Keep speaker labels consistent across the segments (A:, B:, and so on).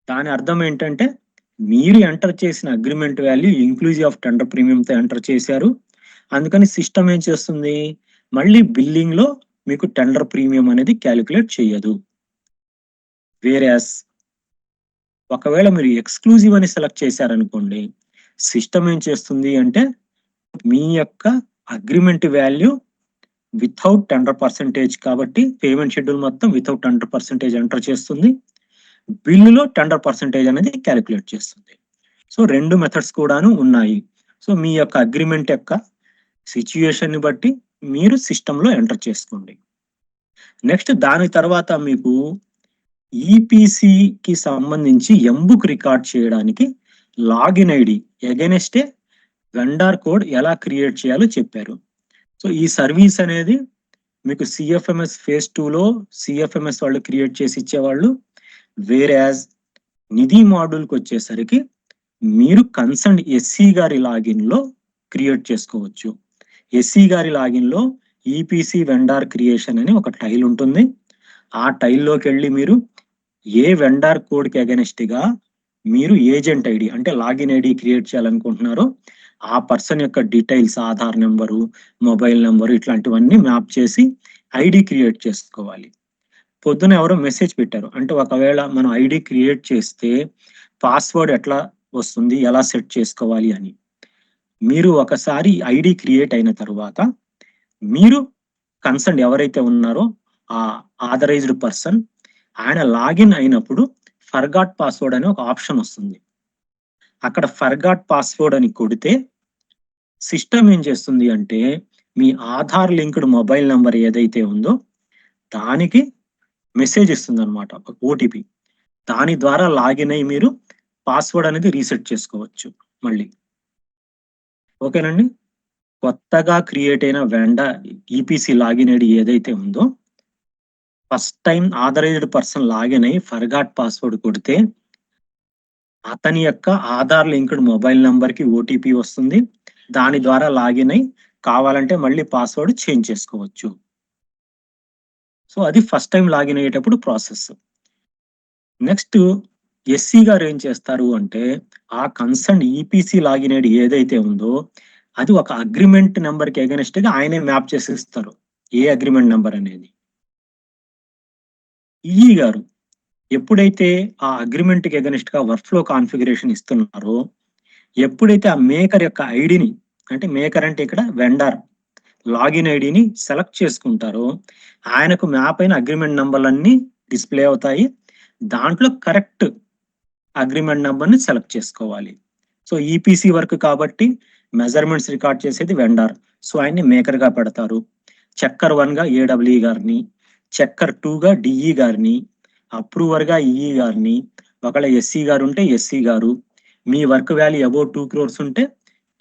A: దాని అర్థం ఏంటంటే మీరు ఎంటర్ చేసిన agreement value inclusive of tender ప్రీమియంతో ఎంటర్ చేశారు. అందుకని సిస్టమ్ ఏం చేస్తుంది, మళ్ళీ బిల్లింగ్ లో మీకు టెండర్ ప్రీమియం అనేది క్యాలిక్యులేట్ చేయదు. వేరేస్ ఒకవేళ మీరు ఎక్స్క్లూజివ్ అని సెలెక్ట్ చేశారనుకోండి, సిస్టమ్ ఏం చేస్తుంది అంటే మీ యొక్క agreement value without tender percentage కాబట్టి పేమెంట్ షెడ్యూల్ మొత్తం వితౌట్ టెండర్ పర్సెంటేజ్ ఎంటర్ చేస్తుంది, బిల్లులో టెండర్ పర్సెంటేజ్ అనేది క్యాలిక్యులేట్ చేస్తుంది. సో 2 మెథడ్స్ కూడాను ఉన్నాయి. సో మీ యొక్క అగ్రిమెంట్ యొక్క సిచ్యుయేషన్ ని బట్టి మీరు సిస్టంలో ఎంటర్ చేసుకోండి. నెక్స్ట్ దాని తర్వాత మీకు ఈపీసీకి సంబంధించి ఎంబుక్ రికార్డ్ చేయడానికి login ID against vendor code ఎలా క్రియేట్ చేయాలో చెప్పారు. సో ఈ సర్వీస్ అనేది మీకు సిఎఫ్ఎంఎస్ ఫేజ్ 2లో సిఎఫ్ఎంఎస్ వాళ్ళు క్రియేట్ చేసి ఇచ్చేవాళ్ళు. వేరేజ్ నిధి మాడ్యూల్కి వచ్చేసరికి మీరు కన్సర్న్ ఎస్సీ గారి లాగిన్ లో క్రియేట్ చేసుకోవచ్చు. ఎస్సీ గారి లాగిన్ లో ఈపీసీ వెండార్ క్రియేషన్ అని ఒక టైల్ ఉంటుంది. ఆ టైల్లోకి వెళ్ళి మీరు ఏ వెండార్ కోడ్కి అగెనెస్ట్ గా మీరు ఏజెంట్ ఐడి అంటే లాగిన్ ఐడి క్రియేట్ చేయాలనుకుంటున్నారో ఆ పర్సన్ యొక్క details, Aadhaar number, mobile number ఇట్లాంటివన్నీ మ్యాప్ చేసి ఐడి క్రియేట్ చేసుకోవాలి. పొద్దున ఎవరో మెసేజ్ పెట్టారు, అంటే ఒకవేళ మనం ఐడి క్రియేట్ చేస్తే పాస్వర్డ్ ఎట్లా వస్తుంది, ఎలా సెట్ చేసుకోవాలి అని. మీరు ఒకసారి ఐడి క్రియేట్ అయిన తర్వాత మీరు కన్సర్న్ ఎవరైతే ఉన్నారో ఆ ఆథరైజ్డ్ పర్సన్ ఆయన లాగిన్ అయినప్పుడు ఫర్గాట్ పాస్వర్డ్ అనే ఒక ఆప్షన్ వస్తుంది. అక్కడ ఫర్గాట్ పాస్వర్డ్ అని కొడితే సిస్టమ్ ఏం చేస్తుంది అంటే మీ ఆధార్ లింక్డ్ మొబైల్ నెంబర్ ఏదైతే ఉందో దానికి మెసేజ్ ఇస్తుంది అనమాట, ఒక ఓటీపీ. దాని ద్వారా లాగిన్ అయ్యి మీరు పాస్వర్డ్ అనేది రీసెట్ చేసుకోవచ్చు మళ్ళీ. ఓకేనండి. కొత్తగా క్రియేట్ అయిన వెండర్ ఈపీసీ లాగిన్ ఐడి ఏదైతే ఉందో first time authorized person login అయ్యి ఫర్గాట్ పాస్వర్డ్ కొడితే అతని యొక్క ఆధార్ లింక్డ్ మొబైల్ నంబర్ కి ఓటీపీ వస్తుంది. దాని ద్వారా లాగిన్ అయ్యి కావాలంటే మళ్ళీ పాస్వర్డ్ చేంజ్ చేసుకోవచ్చు. సో అది ఫస్ట్ టైం లాగిన్ అయ్యేటప్పుడు ప్రాసెస్. నెక్స్ట్ ఎస్సీ గారు ఏం చేస్తారు అంటే ఆ కన్సర్న్ ఈపీసీ లాగిన్ ఐడి ఏదైతే ఉందో అది ఒక అగ్రిమెంట్ నెంబర్ కి అగెనెస్ట్ గా ఆయనే మ్యాప్ చేసి ఇస్తారు, ఏ అగ్రిమెంట్ నెంబర్ అనేది. ఈ గారు ఎప్పుడైతే ఆ అగ్రిమెంట్ కి అగెనెస్ట్ గా వర్క్ ఫ్లో కాన్ఫిగరేషన్ ఇస్తున్నారో, ఎప్పుడైతే ఆ మేకర్ యొక్క ఐడిని అంటే మేకర్ అంటే ఇక్కడ వెండర్ లాగిన్ ఐడిని సెలెక్ట్ చేసుకుంటారో ఆయనకు మ్యాప్ అయిన అగ్రిమెంట్ నంబర్లన్నీ డిస్ప్లే అవుతాయి. దాంట్లో కరెక్ట్ అగ్రిమెంట్ నెంబర్ని సెలెక్ట్ చేసుకోవాలి. సో ఈపీసీ వర్క్ కాబట్టి మెజర్మెంట్స్ రికార్డ్ చేసేది వెండర్, సో ఆయన్ని మేకర్ గా పెడతారు. చెక్కర్ 1 గా ఏడబ్ల్యూ గారిని, చెక్కర్ 2 గా డిఈ గారిని, అప్రూవర్ గా ఈఈ గారిని, ఒకవేళ ఎస్సీ గారు ఉంటే ఎస్సీ గారు, మీ వర్క్ వాల్యూ అబౌట్ 2 crores ఉంటే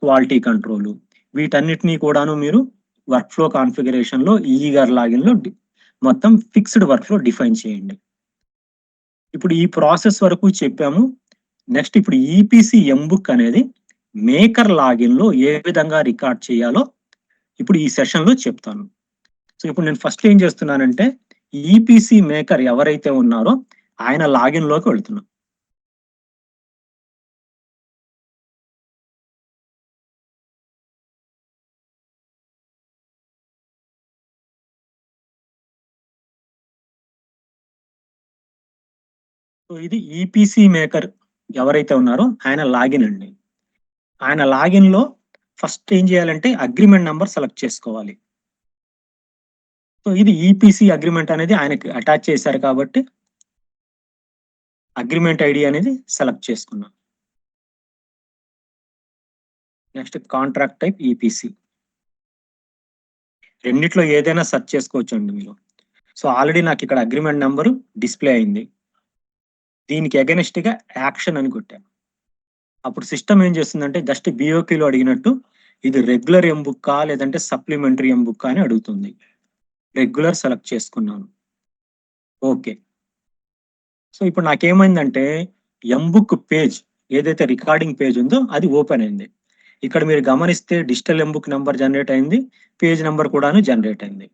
A: క్వాలిటీ కంట్రోల్. వీటన్నిటినీ కూడాను మీరు వర్క్ ఫ్లో కాన్ఫిగరేషన్ లో ఈఈ గారి లాగిన్ లో మొత్తం ఫిక్స్డ్ వర్క్ ఫ్లో డిఫైన్ చేయండి. ఇప్పుడు ఈ ప్రాసెస్ వరకు చెప్పాము. నెక్స్ట్ ఇప్పుడు ఈపీసీ ఎంబుక్ అనేది మేకర్ లాగిన్ లో ఏ విధంగా రికార్డ్ చేయాలో ఇప్పుడు ఈ సెషన్ లో చెప్తాను. సో ఇప్పుడు నేను ఫస్ట్ ఏం చేస్తున్నానంటే ఈపీసీ మేకర్ ఎవరైతే ఉన్నారో ఆయన లాగిన్ లోకి వెళ్తున్నా. సో ఇది ఈపీసీ మేకర్ ఎవరైతే ఉన్నారో ఆయన లాగిన్ అండి. ఆయన లాగిన్ లో ఫస్ట్ ఏం చేయాలంటే అగ్రిమెంట్ నెంబర్ సెలెక్ట్ చేసుకోవాలి. సో ఇది ఈపీసీ అగ్రిమెంట్ అనేది ఆయనకి అటాచ్ చేశారు కాబట్టి అగ్రిమెంట్ ఐడి అనేది సెలెక్ట్ చేసుకున్నాం. నెక్స్ట్ కాంట్రాక్ట్ టైప్ ఈపీసీ, రెండిట్లో ఏదైనా సెర్చ్ చేసుకోవచ్చు అండి మీరు. సో ఆల్రెడీ నాకు ఇక్కడ అగ్రిమెంట్ నెంబరు డిస్ప్లే అయింది, దీనికి అగెనెస్ట్ గా యాక్షన్ అని కొట్టాను. అప్పుడు సిస్టమ్ ఏం చేస్తుందంటే జస్ట్ బిఓకిలో అడిగినట్టు ఇది రెగ్యులర్ ఎంబుక్కా లేదంటే సప్లిమెంటరీ ఎంబుక్కా అని అడుగుతుంది. రెగ్యులర్ సెలెక్ట్ చేసుకున్నాను, ఓకే. సో ఇప్పుడు నాకేమైందంటే ఎంబుక్ పేజ్ ఏదైతే రికార్డింగ్ పేజ్ ఉందో అది ఓపెన్ అయింది. ఇక్కడ మీరు గమనిస్తే డిజిటల్ ఎంబుక్ నెంబర్ జనరేట్ అయింది, పేజ్ నెంబర్ కూడాను జనరేట్ అయింది.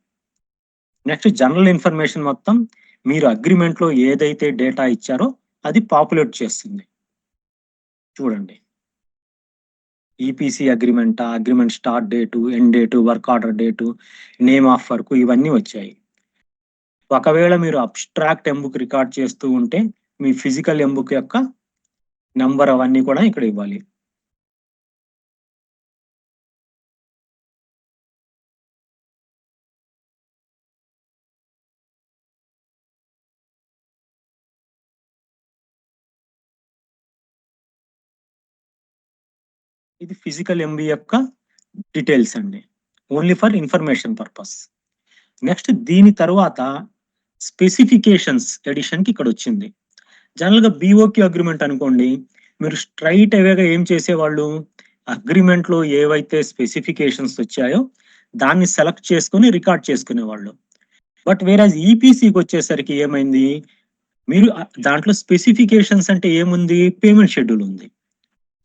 A: నెక్స్ట్ జనరల్ ఇన్ఫర్మేషన్ మొత్తం మీరు అగ్రిమెంట్ లో ఏదైతే డేటా ఇచ్చారో అది పాపులేట్ చేస్తుంది. చూడండి, EPC agreement, agreement start date, end date, work order date, name of work ఇవన్నీ వచ్చాయి. ఒకవేళ మీరు అబ్స్ట్రాక్ట్ ఎంబుక్ రికార్డ్ చేస్తూ ఉంటే మీ ఫిజికల్ ఎంబుక్ యొక్క నంబర్ అవన్నీ కూడా ఇక్కడ ఇవ్వాలి. ఇది ఫిజికల్ ఎంబీ యొక్క డీటెయిల్స్ అండి, only for information purpose. Next దీని తర్వాత స్పెసిఫికేషన్స్ ఎడిషన్ కి ఇక్కడ వచ్చింది. జనరల్ గా బీఓక్యూ అగ్రిమెంట్ అనుకోండి, మీరు స్ట్రైట్ అవేగా ఏం చేసేవాళ్ళు, అగ్రిమెంట్ లో ఏవైతే స్పెసిఫికేషన్స్ వచ్చాయో దాన్ని సెలెక్ట్ చేసుకుని రికార్డ్ చేసుకునేవాళ్ళు. బట్ వేరే ఈపీసీకి వచ్చేసరికి ఏమైంది, మీరు దాంట్లో స్పెసిఫికేషన్స్ అంటే ఏముంది, పేమెంట్ షెడ్యూల్ ఉంది.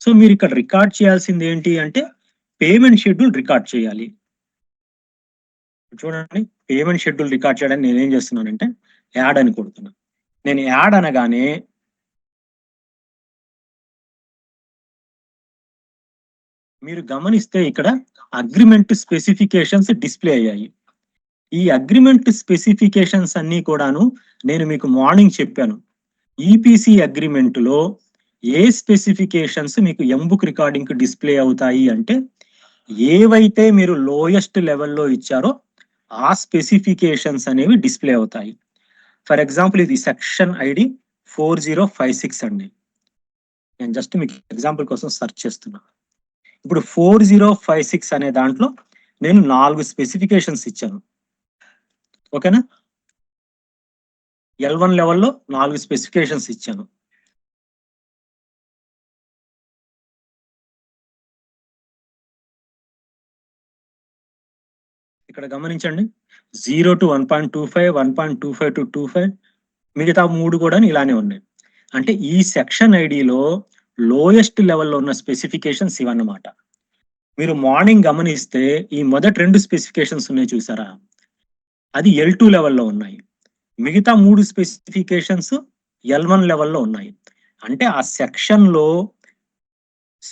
A: సో మీరు ఇక్కడ రికార్డ్ చేయాల్సింది ఏంటి అంటే పేమెంట్ షెడ్యూల్ రికార్డ్ చేయాలి. చూడండి, పేమెంట్ షెడ్యూల్ రికార్డ్ చేయడానికి నేనేం చేస్తున్నానంటే యాడ్ అని కొడుతున్నా. నేను యాడ్ అనగానే మీరు గమనిస్తే ఇక్కడ అగ్రిమెంట్ స్పెసిఫికేషన్స్ డిస్ప్లే అయ్యాయి. ఈ అగ్రిమెంట్ స్పెసిఫికేషన్స్ అన్ని కూడాను నేను మీకు మార్నింగ్ చెప్పాను. ఈపీసీ అగ్రిమెంట్ లో ఏ స్పెసిఫికేషన్స్ మీకు ఎంబుక్ రికార్డింగ్ కి డిస్ప్లే అవుతాయి అంటే ఏవైతే మీరు లోయెస్ట్ లెవెల్లో ఇచ్చారో ఆ స్పెసిఫికేషన్స్ అనేవి డిస్ప్లే అవుతాయి. ఫర్ ఎగ్జాంపుల్ ఇది సెక్షన్ ఐడి 4056 అండి. నేను జస్ట్ మీకు ఎగ్జాంపుల్ కోసం సెర్చ్ చేస్తున్నా. ఇప్పుడు 4056 అనే దాంట్లో నేను 4 స్పెసిఫికేషన్స్ ఇచ్చాను. ఓకేనా, L1 లెవెల్లో 4 స్పెసిఫికేషన్స్ ఇచ్చాను. ఇక్కడ గమనించండి, 0 to 1.25, 1.25 to 25, మిగతా 3 కూడా ఇలానే ఉన్నాయి. అంటే ఈ సెక్షన్ ఐడిలో లోయెస్ట్ లెవెల్లో ఉన్న స్పెసిఫికేషన్స్ ఇవన్నమాట. మీరు మార్నింగ్ గమనిస్తే ఈ మొదటి 2 స్పెసిఫికేషన్స్ ఉన్నాయి చూసారా, అది L2 లెవెల్లో ఉన్నాయి. మిగతా 3 స్పెసిఫికేషన్స్ L1 లెవెల్లో ఉన్నాయి. అంటే ఆ సెక్షన్ లో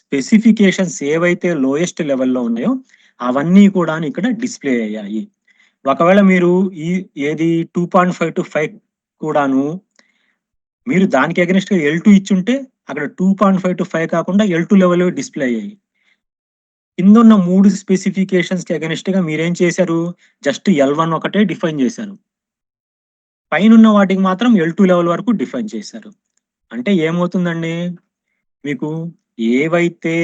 A: స్పెసిఫికేషన్స్ ఏవైతే లోయెస్ట్ లెవెల్లో ఉన్నాయో అవన్నీ కూడా ఇక్కడ డిస్ప్లే అయ్యాయి. ఒకవేళ మీరు ఈ ఏది 2.5 to 5 కూడాను మీరు దానికి అగెనిస్ట్ గా L2 ఇచ్చుంటే అక్కడ 2.5 to 5 కాకుండా L2 లెవెల్ డిస్ప్లే అయ్యాయి. కింద ఉన్న 3 స్పెసిఫికేషన్స్ కి అగెనిస్ట్ గా మీరేం చేశారు, జస్ట్ L1 ఒకటే డిఫైన్ చేశారు, పైన వాటికి మాత్రం L2 లెవెల్ వరకు డిఫైన్ చేశారు. అంటే ఏమవుతుందండి, మీకు ఏవైతే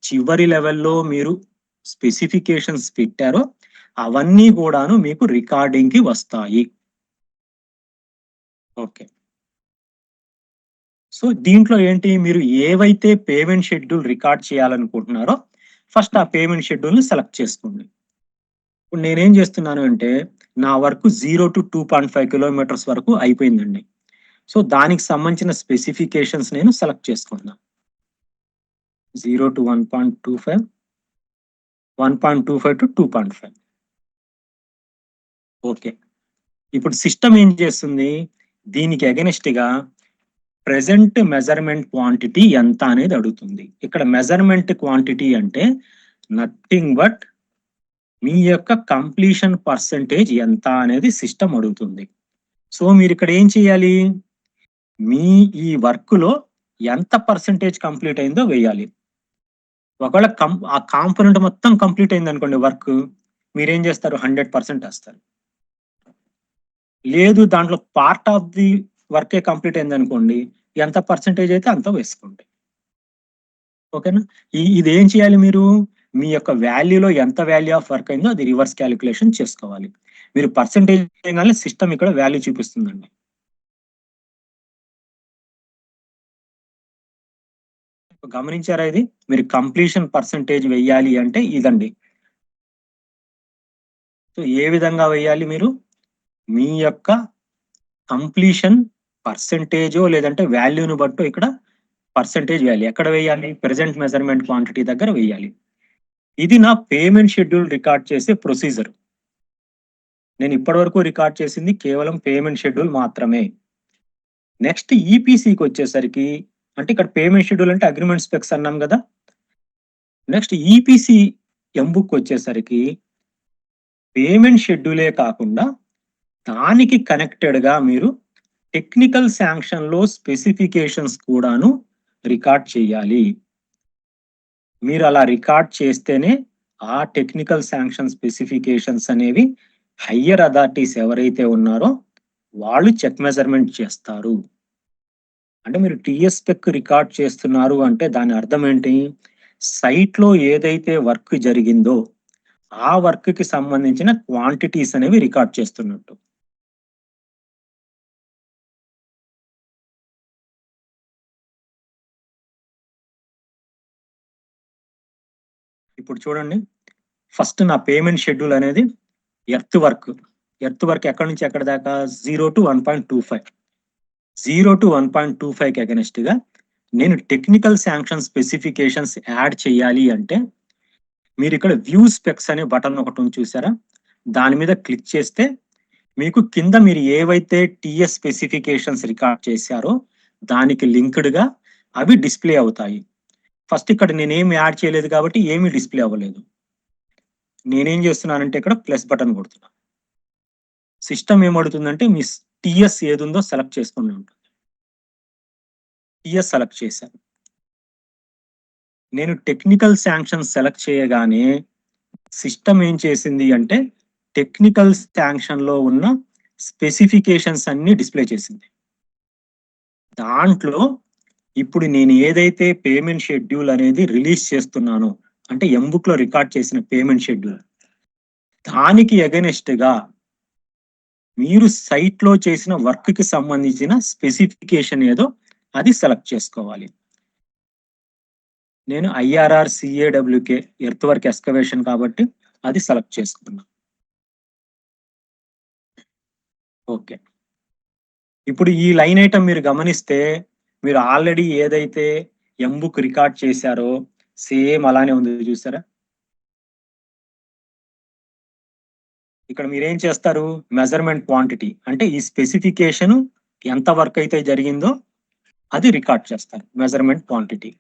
A: చివరి లెవెల్లో మీరు స్పెసిఫికేషన్స్ పెట్టారో అవన్నీ కూడాను మీకు రికార్డింగ్ కి వస్తాయి. ఓకే, సో దీంట్లో ఏంటి, మీరు ఏవైతే పేమెంట్ షెడ్యూల్ రికార్డ్ చేయాలనుకుంటున్నారో ఫస్ట్ ఆ పేమెంట్ షెడ్యూల్ ని సెలెక్ట్ చేసుకోండి. ఇప్పుడు నేనేం చేస్తున్నాను అంటే నా వర్క్ 0 to 2.5 కిలోమీటర్స్ వరకు అయిపోయిందండి. సో దానికి సంబంధించిన స్పెసిఫికేషన్స్ నేను సెలెక్ట్ చేసుకున్నాను. 0 to 1.25, 1.25 to 2.5. ఓకే, ఇప్పుడు సిస్టమ్ ఏం చేస్తుంది, దీనికి అగెనిస్ట్ గా ప్రెజెంట్ మెజర్మెంట్ క్వాంటిటీ ఎంత అనేది అడుగుతుంది. ఇక్కడ మెజర్మెంట్ క్వాంటిటీ అంటే నథింగ్ బట్ మీ యొక్క కంప్లీషన్ పర్సెంటేజ్ ఎంత అనేది సిస్టమ్ అడుగుతుంది. సో మీరు ఇక్కడ ఏం చేయాలి, మీ ఈ వర్క్ లో ఎంత పర్సెంటేజ్ కంప్లీట్ అయిందో వేయాలి. ఒకవేళ ఆ కాంపోనెంట్ మొత్తం కంప్లీట్ అయింది అనుకోండి వర్క్, మీరేం చేస్తారు, 100% వేస్తారు. లేదు దాంట్లో పార్ట్ ఆఫ్ ది వర్కే కంప్లీట్ అయింది అనుకోండి, ఎంత పర్సెంటేజ్ అయితే అంత వేసుకోండి. ఓకేనా, ఇది ఏం చేయాలి, మీరు మీ యొక్క వాల్యూలో ఎంత వాల్యూ ఆఫ్ వర్క్ అయిందో అది రివర్స్ క్యాలిక్యులేషన్ చేసుకోవాలి. మీరు పర్సెంటేజ్ చేయగానే సిస్టమ్ ఇక్కడ వాల్యూ చూపిస్తుందండి. గమనించారా, ఇది మీరు కంప్లీషన్ పర్సెంటేజ్ వెయ్యాలి అంటే ఇదండి. సో ఏ విధంగా వేయాలి, మీరు మీ యొక్క కంప్లీషన్ పర్సెంటేజో లేదంటే వాల్యూను బట్టో ఇక్కడ పర్సెంటేజ్ వాల్యూ ఎక్కడ వేయాలి, ప్రెసెంట్ మెజర్మెంట్ క్వాంటిటీ దగ్గర వేయాలి. ఇది నా పేమెంట్ షెడ్యూల్ రికార్డ్ చేసే ప్రొసీజర్. నేను ఇప్పటి వరకు రికార్డ్ చేసింది కేవలం పేమెంట్ షెడ్యూల్ మాత్రమే. నెక్స్ట్ ఈపీసీకి వచ్చేసరికి, అంటే ఇక్కడ పేమెంట్ షెడ్యూల్ అంటే అగ్రిమెంట్ స్పెక్స్ అన్నాం కదా. నెక్స్ట్ ఈపీసీ ఎంబుక్ వచ్చేసరికి పేమెంట్ షెడ్యూలే కాకుండా దానికి కనెక్టెడ్ గా మీరు టెక్నికల్ శాంక్షన్ లో స్పెసిఫికేషన్స్ కూడాను రికార్డ్ చేయాలి. మీరు అలా రికార్డ్ చేస్తేనే ఆ టెక్నికల్ శాంక్షన్ స్పెసిఫికేషన్స్ అనేవి హయ్యర్ అథారిటీస్ ఎవరైతే ఉన్నారో వాళ్ళు చెక్ మెజర్మెంట్ చేస్తారు. అంటే మీరు టిఎస్ స్పెక్ రికార్డ్ చేస్తున్నారు అంటే దాని అర్థం ఏంటి? సైట్ లో ఏదైతే వర్క్ జరిగిందో ఆ వర్క్ కి సంబంధించిన క్వాంటిటీస్ అనేవి రికార్డ్ చేస్తున్నట్టు. ఇప్పుడు చూడండి, ఫస్ట్ నా పేమెంట్ షెడ్యూల్ అనేది ఎర్త్ వర్క్ ఎక్కడి నుంచి ఎక్కడి దాకా 0 to 1.25, 0 to 1.25కి అగెనెస్ట్ గా నేను టెక్నికల్ శాంక్షన్ స్పెసిఫికేషన్స్ యాడ్ చేయాలి అంటే మీరు ఇక్కడ వ్యూ స్పెక్స్ అనే బటన్ ఒకటి ఉంది చూసారా, దాని మీద క్లిక్ చేస్తే మీకు కింద మీరు ఏవైతే టిఎస్ స్పెసిఫికేషన్స్ రికార్డ్ చేశారో దానికి లింక్డ్ గా అవి డిస్ప్లే అవుతాయి. ఫస్ట్ ఇక్కడ నేనేమి యాడ్ చేయలేదు కాబట్టి ఏమీ డిస్ప్లే అవ్వలేదు. నేనేం చేస్తున్నానంటే ఇక్కడ ప్లస్ బటన్ కొడుతున్నా. సిస్టమ్ ఏమడుతుందంటే మీ టిఎస్ ఏది ఉందో సెలెక్ట్ చేసుకుని ఉంటుంది. టిఎస్ సెలెక్ట్ చేశాను. నేను టెక్నికల్ శాంక్షన్ సెలెక్ట్ చేయగానే సిస్టమ్ ఏం చేసింది అంటే టెక్నికల్ శాంక్షన్ లో ఉన్న స్పెసిఫికేషన్స్ అన్ని డిస్ప్లే చేసింది. దాంట్లో ఇప్పుడు నేను ఏదైతే పేమెంట్ షెడ్యూల్ అనేది రిలీజ్ చేస్తున్నానో, అంటే ఎంబుక్ లో రికార్డ్ చేసిన పేమెంట్ షెడ్యూల్, దానికి అగెనెస్ట్ గా మీరు సైట్ లో చేసిన వర్క్ కి సంబంధించిన స్పెసిఫికేషన్ ఏదో అది సెలెక్ట్ చేసుకోవాలి. నేను ఐఆర్ఆర్ సిఏడబ్ల్యూకే ఎర్త్ వర్క్ ఎక్స్కవేషన్ కాబట్టి అది సెలెక్ట్ చేసుకున్నా. ఓకే, ఇప్పుడు ఈ లైన్ ఐటమ్ మీరు గమనిస్తే మీరు ఆల్రెడీ ఏదైతే ఎంబుక్ రికార్డ్ చేశారో సేమ్ అలానే ఉంది చూసారా. ఇక్కడ మీరేం చేస్తారు, మెజర్మెంట్ క్వాంటిటీ అంటే ఈ స్పెసిఫికేషన్ ఎంత వర్క్ అయితే జరిగిందో అది రికార్డ్ చేస్తారు, మెజర్మెంట్ క్వాంటిటీ.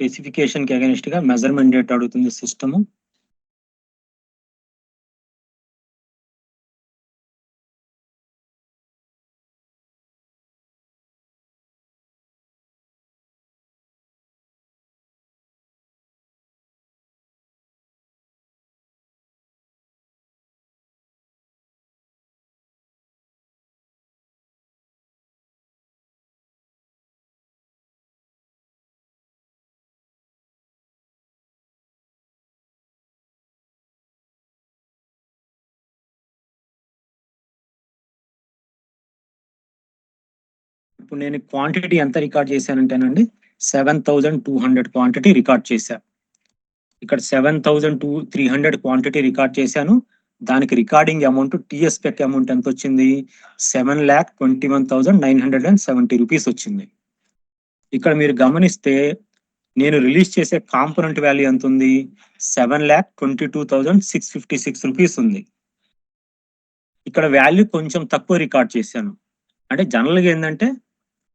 A: స్పెసిఫికేషన్ కి అగెనిస్ట్ గా మెజర్మెంట్ డేట్ అడుగుతుంది సిస్టమ్. ఇప్పుడు నేను క్వాంటిటీ ఎంత రికార్డ్ చేశానంటేనండి 7200 క్వాంటిటీ రికార్డ్ చేశాను. ఇక్కడ 7300 క్వాంటిటీ రికార్డ్ చేశాను. దానికి recording amount TS spec amount ఎంత వచ్చింది, 7,21,970 రూపీస్ వచ్చింది. ఇక్కడ మీరు గమనిస్తే నేను రిలీజ్ చేసే కాంపోనెంట్ వాల్యూ ఎంత ఉంది, 7,22,656 రూపీస్ ఉంది. ఇక్కడ వాల్యూ కొంచెం తక్కువ రికార్డ్ చేశాను. అంటే జనరల్గా ఏంటంటే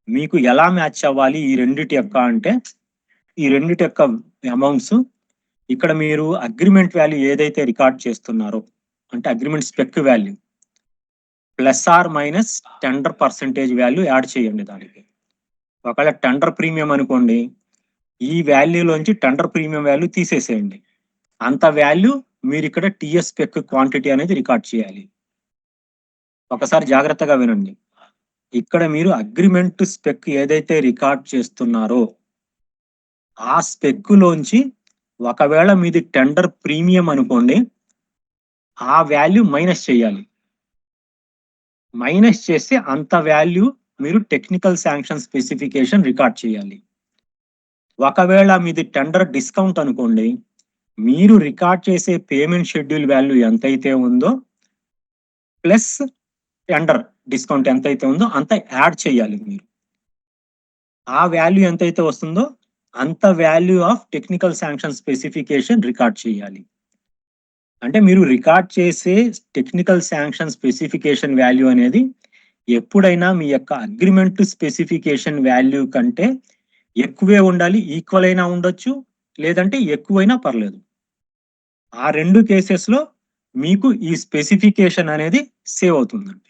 A: మీకు ఎలా మ్యాచ్ అవ్వాలి ఈ రెండిటి యొక్క అంటే ఈ రెండిటి యొక్క అమౌంట్స్ ఇక్కడ మీరు అగ్రిమెంట్ వాల్యూ ఏదైతే రికార్డ్ చేస్తున్నారో అంటే agreement spec value plus or minus tender percentage value add చేయండి దానికి. ఒకవేళ టెండర్ ప్రీమియం అనుకోండి, ఈ వాల్యూలోంచి టెండర్ ప్రీమియం వాల్యూ తీసేసేయండి, అంత వాల్యూ మీరు ఇక్కడ టిఎస్ స్పెక్ క్వాంటిటీ అనేది రికార్డ్ చేయాలి. ఒకసారి జాగ్రత్తగా వినండి. ఇక్కడ మీరు అగ్రిమెంట్ స్పెక్ ఏదైతే రికార్డ్ చేస్తున్నారో ఆ స్పెక్ లోంచి ఒకవేళ మీది టెండర్ ప్రీమియం అనుకోండి, ఆ వాల్యూ మైనస్ చేయాలి. మైనస్ చేస్తే అంత వాల్యూ మీరు టెక్నికల్ శాంక్షన్ స్పెసిఫికేషన్ రికార్డ్ చేయాలి. ఒకవేళ మీది టెండర్ డిస్కౌంట్ అనుకోండి, మీరు రికార్డ్ చేసే పేమెంట్ షెడ్యూల్ వాల్యూ ఎంతైతే ఉందో ప్లస్ టెండర్ డిస్కౌంట్ ఎంతైతే ఉందో అంత యాడ్ చేయాలి మీరు. ఆ వాల్యూ ఎంతైతే వస్తుందో అంత value of technical sanction specification record చేయాలి. అంటే మీరు రికార్డ్ చేసే టెక్నికల్ శాంక్షన్ స్పెసిఫికేషన్ వాల్యూ అనేది ఎప్పుడైనా మీ యొక్క అగ్రిమెంట్ స్పెసిఫికేషన్ వాల్యూ కంటే ఎక్కువే ఉండాలి. ఈక్వల్ అయినా ఉండొచ్చు, లేదంటే ఎక్కువైనా పర్లేదు. ఆ రెండు కేసెస్ లో మీకు ఈ స్పెసిఫికేషన్ అనేది సేవ్ అవుతుందండి.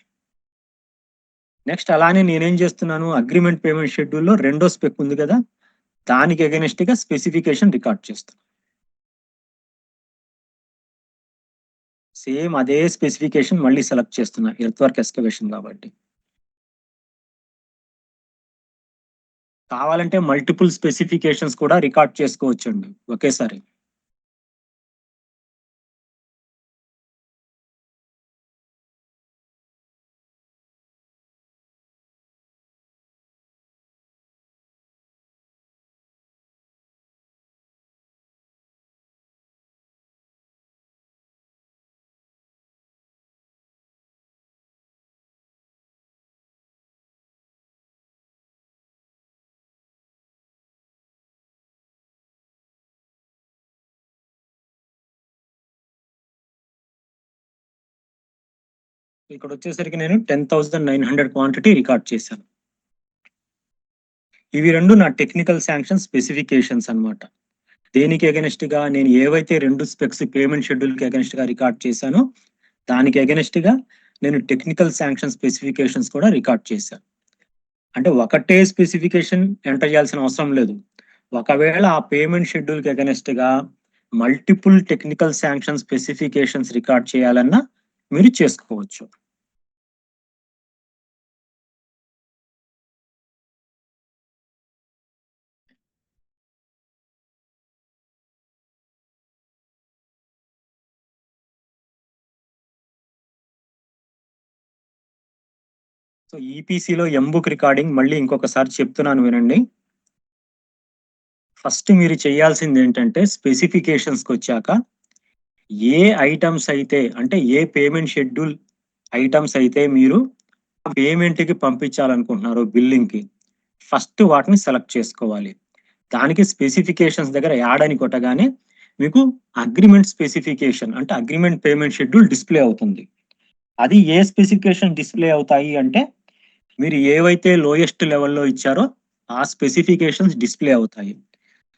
A: నెక్స్ట్ అలానే నేనేం చేస్తున్నాను, అగ్రిమెంట్ పేమెంట్ షెడ్యూల్లో రెండో స్పెక్ ఉంది కదా, దానికి అగైనెస్ట్ గా స్పెసిఫికేషన్ రికార్డ్ చేస్తాను. సేమ్ అదే స్పెసిఫికేషన్ మళ్ళీ సెలెక్ట్ చేస్తున్నా, ఎర్త్ వర్క్ ఎక్స్కవేషన్ కాబట్టి. కావాలంటే మల్టిపుల్ స్పెసిఫికేషన్స్ కూడా రికార్డ్ చేసుకోవచ్చండి ఒకేసారి. ఇక్కడ వచ్చేసరికి నేను 10,900 క్వాంటిటీ రికార్డ్ చేశాను. ఇవి రెండు నా టెక్నికల్ శాంక్షన్ స్పెసిఫికేషన్స్ అన్నమాట. దేనికి అగెనెస్ట్ గా నేను ఏవైతే రెండు స్పెక్స్ పేమెంట్ షెడ్యూల్ కి అగెనెస్ట్ గా రికార్డ్ చేశానో దానికి అగెనెస్ట్ గా నేను టెక్నికల్ శాంక్షన్ స్పెసిఫికేషన్స్ కూడా రికార్డ్ చేశాను. అంటే ఒకటే స్పెసిఫికేషన్ ఎంటర్ చేయాల్సిన అవసరం లేదు. ఒకవేళ ఆ పేమెంట్ షెడ్యూల్ కి అగెనెస్ట్ గా multiple technical sanction specifications record చేయాలన్నా మీరు చేసుకోవచ్చు. సో ఈపీసీలో ఎంబుక్ రికార్డింగ్ మళ్ళీ ఇంకొకసారి చెప్తున్నాను వినండి. ఫస్ట్ మీరు చేయాల్సింది ఏంటంటే స్పెసిఫికేషన్స్కి వచ్చాక ఏ ఐటమ్స్ అయితే అంటే ఏ పేమెంట్ షెడ్యూల్ ఐటమ్స్ అయితే మీరు పేమెంట్కి పంపించాలనుకుంటున్నారో బిల్లింగ్కి ఫస్ట్ వాటిని సెలెక్ట్ చేసుకోవాలి. దానికి స్పెసిఫికేషన్స్ దగ్గర యాడ్ అని కొట్టగానే మీకు అగ్రిమెంట్ స్పెసిఫికేషన్ అంటే అగ్రిమెంట్ పేమెంట్ షెడ్యూల్ డిస్ప్లే అవుతుంది. అది ఏ స్పెసిఫికేషన్ డిస్ప్లే అవుతాయి అంటే మీరు ఏవైతే లోయెస్ట్ లెవెల్లో ఇచ్చారో ఆ స్పెసిఫికేషన్స్ డిస్ప్లే అవుతాయి.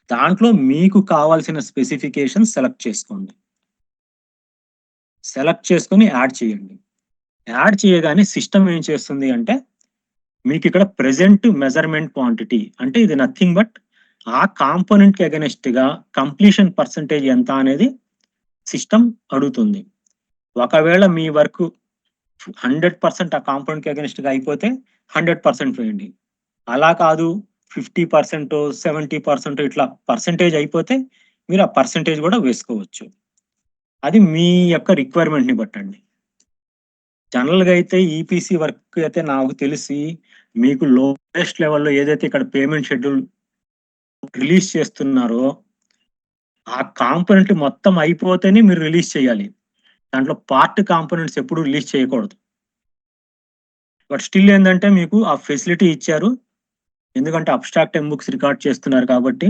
A: దాంట్లో మీకు కావాల్సిన స్పెసిఫికేషన్ సెలెక్ట్ చేసుకోండి. సెలెక్ట్ చేసుకొని యాడ్ చేయండి. యాడ్ చేయగానే సిస్టమ్ ఏం చేస్తుంది అంటే మీకు ఇక్కడ ప్రెజెంట్ మెజర్మెంట్ క్వాంటిటీ అంటే ఇది నథింగ్ బట్ ఆ కాంపోనెంట్ కి అగెనెస్ట్ గా కంప్లీషన్ పర్సంటేజ్ ఎంత అనేది సిస్టమ్ అడుగుతుంది. ఒకవేళ మీ వర్క్ 100% ఆ కాంపోనెంట్ కి అగెనెస్ట్ గా అయిపోతే 100% వేయండి. అలా కాదు 50%, 70% ఇట్లా పర్సంటేజ్ అయిపోతే మీరు ఆ పర్సంటేజ్ కూడా వేసుకోవచ్చు. అది మీ యొక్క రిక్వైర్మెంట్ ని బట్టండి. జనరల్ గా అయితే ఈపీసీ వర్క్ అయితే నాకు తెలిసి మీకు లోయెస్ట్ లెవెల్లో ఏదైతే ఇక్కడ పేమెంట్ షెడ్యూల్ రిలీజ్ చేస్తున్నారో ఆ కాంపోనెంట్ మొత్తం అయిపోతేనే మీరు రిలీజ్ చేయాలి. దాంట్లో పార్ట్ కాంపోనెంట్స్ ఎప్పుడు రిలీజ్ చేయకూడదు. బట్ స్టిల్ ఏంటంటే మీకు ఆ ఫెసిలిటీ ఇచ్చారు, ఎందుకంటే అబ్స్ట్రాక్ట్ ఎంబుక్స్ రికార్డ్ చేస్తున్నారు కాబట్టి.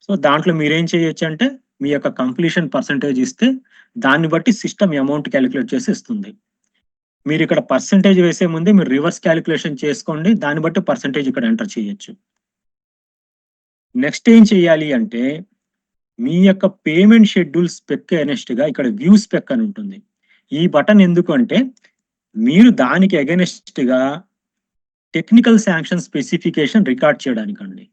A: సో దాంట్లో మీరేం చేయొచ్చు అంటే మీ యొక్క కంప్లీషన్ పర్సంటేజ్ ఇస్తే దాన్ని బట్టి సిస్టమ్ అమౌంట్ క్యాలిక్యులేట్ చేసి ఇస్తుంది. మీరు ఇక్కడ పర్సంటేజ్ వేసే ముందే మీరు రివర్స్ క్యాలిక్యులేషన్ చేసుకోండి, దాన్ని బట్టి పర్సంటేజ్ ఇక్కడ ఎంటర్ చేయొచ్చు. నెక్స్ట్ ఏం చేయాలి అంటే మీ యొక్క పేమెంట్ షెడ్యూల్ స్పెక్ అగెనెస్ట్ గా ఇక్కడ వ్యూ స్పెక్ అని ఉంటుంది. ఈ బటన్ ఎందుకు అంటే మీరు దానికి అగెనెస్ట్ గా టెక్నికల్ శాంక్షన్ స్పెసిఫికేషన్ రికార్డ్ చేయడానికండి.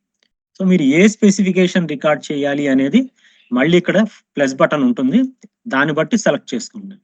A: సో మీరు ఏ స్పెసిఫికేషన్ రికార్డ్ చేయాలి అనేది మళ్ళీ ఇక్కడ ప్లస్ బటన్ ఉంటుంది, దాన్ని బట్టి సెలెక్ట్ చేసుకోండి.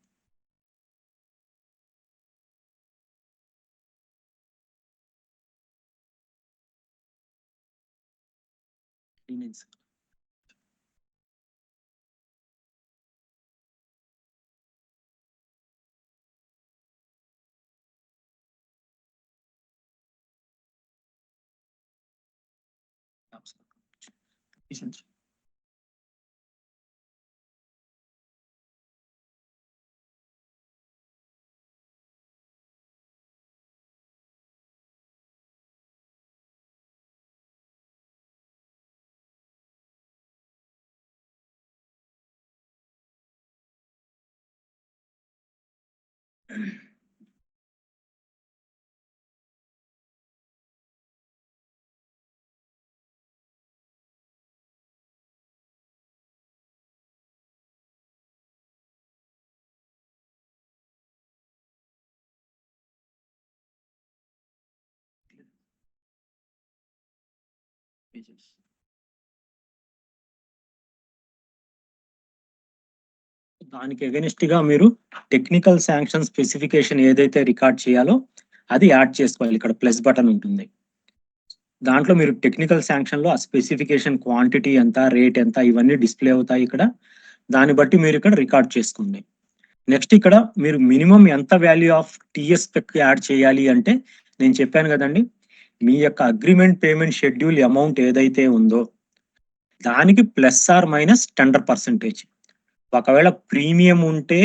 A: దానికి ఎగెనిస్ట్ గా మీరు టెక్నికల్ శాంక్షన్ స్పెసిఫికేషన్ ఏదైతే రికార్డ్ చేయాలో అది యాడ్ చేసుకోవాలి. ఇక్కడ ప్లస్ బటన్ ఉంటుంది, దాంట్లో మీరు టెక్నికల్ శాంక్షన్ లో ఆ స్పెసిఫికేషన్ క్వాంటిటీ ఎంత, రేట్ ఎంత, ఇవన్నీ డిస్ప్లే అవుతాయి ఇక్కడ. దాన్ని బట్టి మీరు ఇక్కడ రికార్డ్ చేసుకోండి. నెక్స్ట్ ఇక్కడ మీరు మినిమం ఎంత value of TS spec add చేయాలి అంటే, నేను చెప్పాను కదండి, మీ యొక్క అగ్రిమెంట్ పేమెంట్ షెడ్యూల్ అమౌంట్ ఏదైతే ఉందో దానికి +10%. ఒకవేళ ప్రీమియం ఉంటే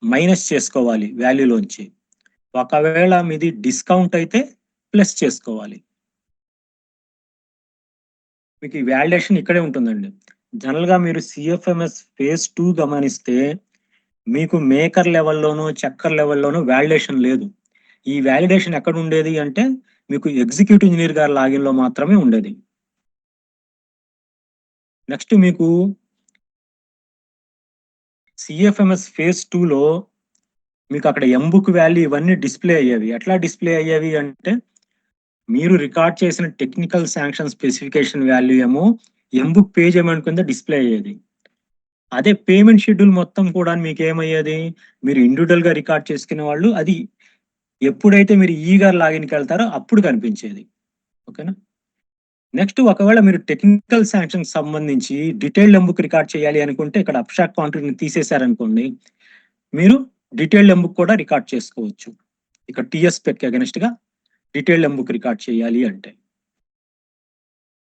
A: మైనస్ చేసుకోవాలి వాల్యూలోంచి, ఒకవేళ మీది డిస్కౌంట్ అయితే ప్లస్ చేసుకోవాలి. మీకు ఈ వాల్యుయేషన్ ఇక్కడే ఉంటుందండి. జనరల్ గా మీరు సిఎఫ్ఎంఎస్ phase 2 గమనిస్తే మీకు మేకర్ లెవెల్లోనూ చెక్కర్ లెవెల్లోనూ వాల్యుయేషన్ లేదు. ఈ వాలిడేషన్ ఎక్కడ ఉండేది అంటే మీకు ఎగ్జిక్యూటివ్ ఇంజనీర్ గారి లాగిన్ లో మాత్రమే ఉండేది. నెక్స్ట్ మీకు సిఎఫ్ఎంఎస్ phase 2 లో మీకు అక్కడ ఎంబుక్ వాల్యూ ఇవన్నీ డిస్ప్లే అయ్యేవి. ఎట్లా డిస్ప్లే అయ్యేవి అంటే, మీరు రికార్డ్ చేసిన టెక్నికల్ శాంక్షన్ స్పెసిఫికేషన్ వాల్యూ ఏమో ఎంబుక్ పేజ్ అమౌంట్ కింద డిస్ప్లే అయ్యేది. అదే పేమెంట్ షెడ్యూల్ మొత్తం కూడా మీకు ఏమయ్యేది, మీరు ఇండివిజువల్ గా రికార్డ్ చేసుకునే వాళ్ళు అది ఎప్పుడైతే మీరు ఈగార్ లాగిన్కి వెళ్తారో అప్పుడు కనిపించేది. ఓకేనా. నెక్స్ట్ ఒకవేళ మీరు టెక్నికల్ శాంక్షన్ సంబంధించి డీటెయిల్డ్ ఎంబుక్ రికార్డ్ చేయాలి అనుకుంటే, ఇక్కడ అబ్స్ట్రాక్ట్ క్వాంటిటీని తీసేశారనుకోండి, మీరు డీటెయిల్డ్ ఎంబుక్ కూడా రికార్డ్ చేసుకోవచ్చు. ఇక్కడ టిఎస్ స్పెక్ అగెనిస్ట్ గా డీటెయిల్డ్ ఎంబుక్ రికార్డ్ చేయాలి అంటే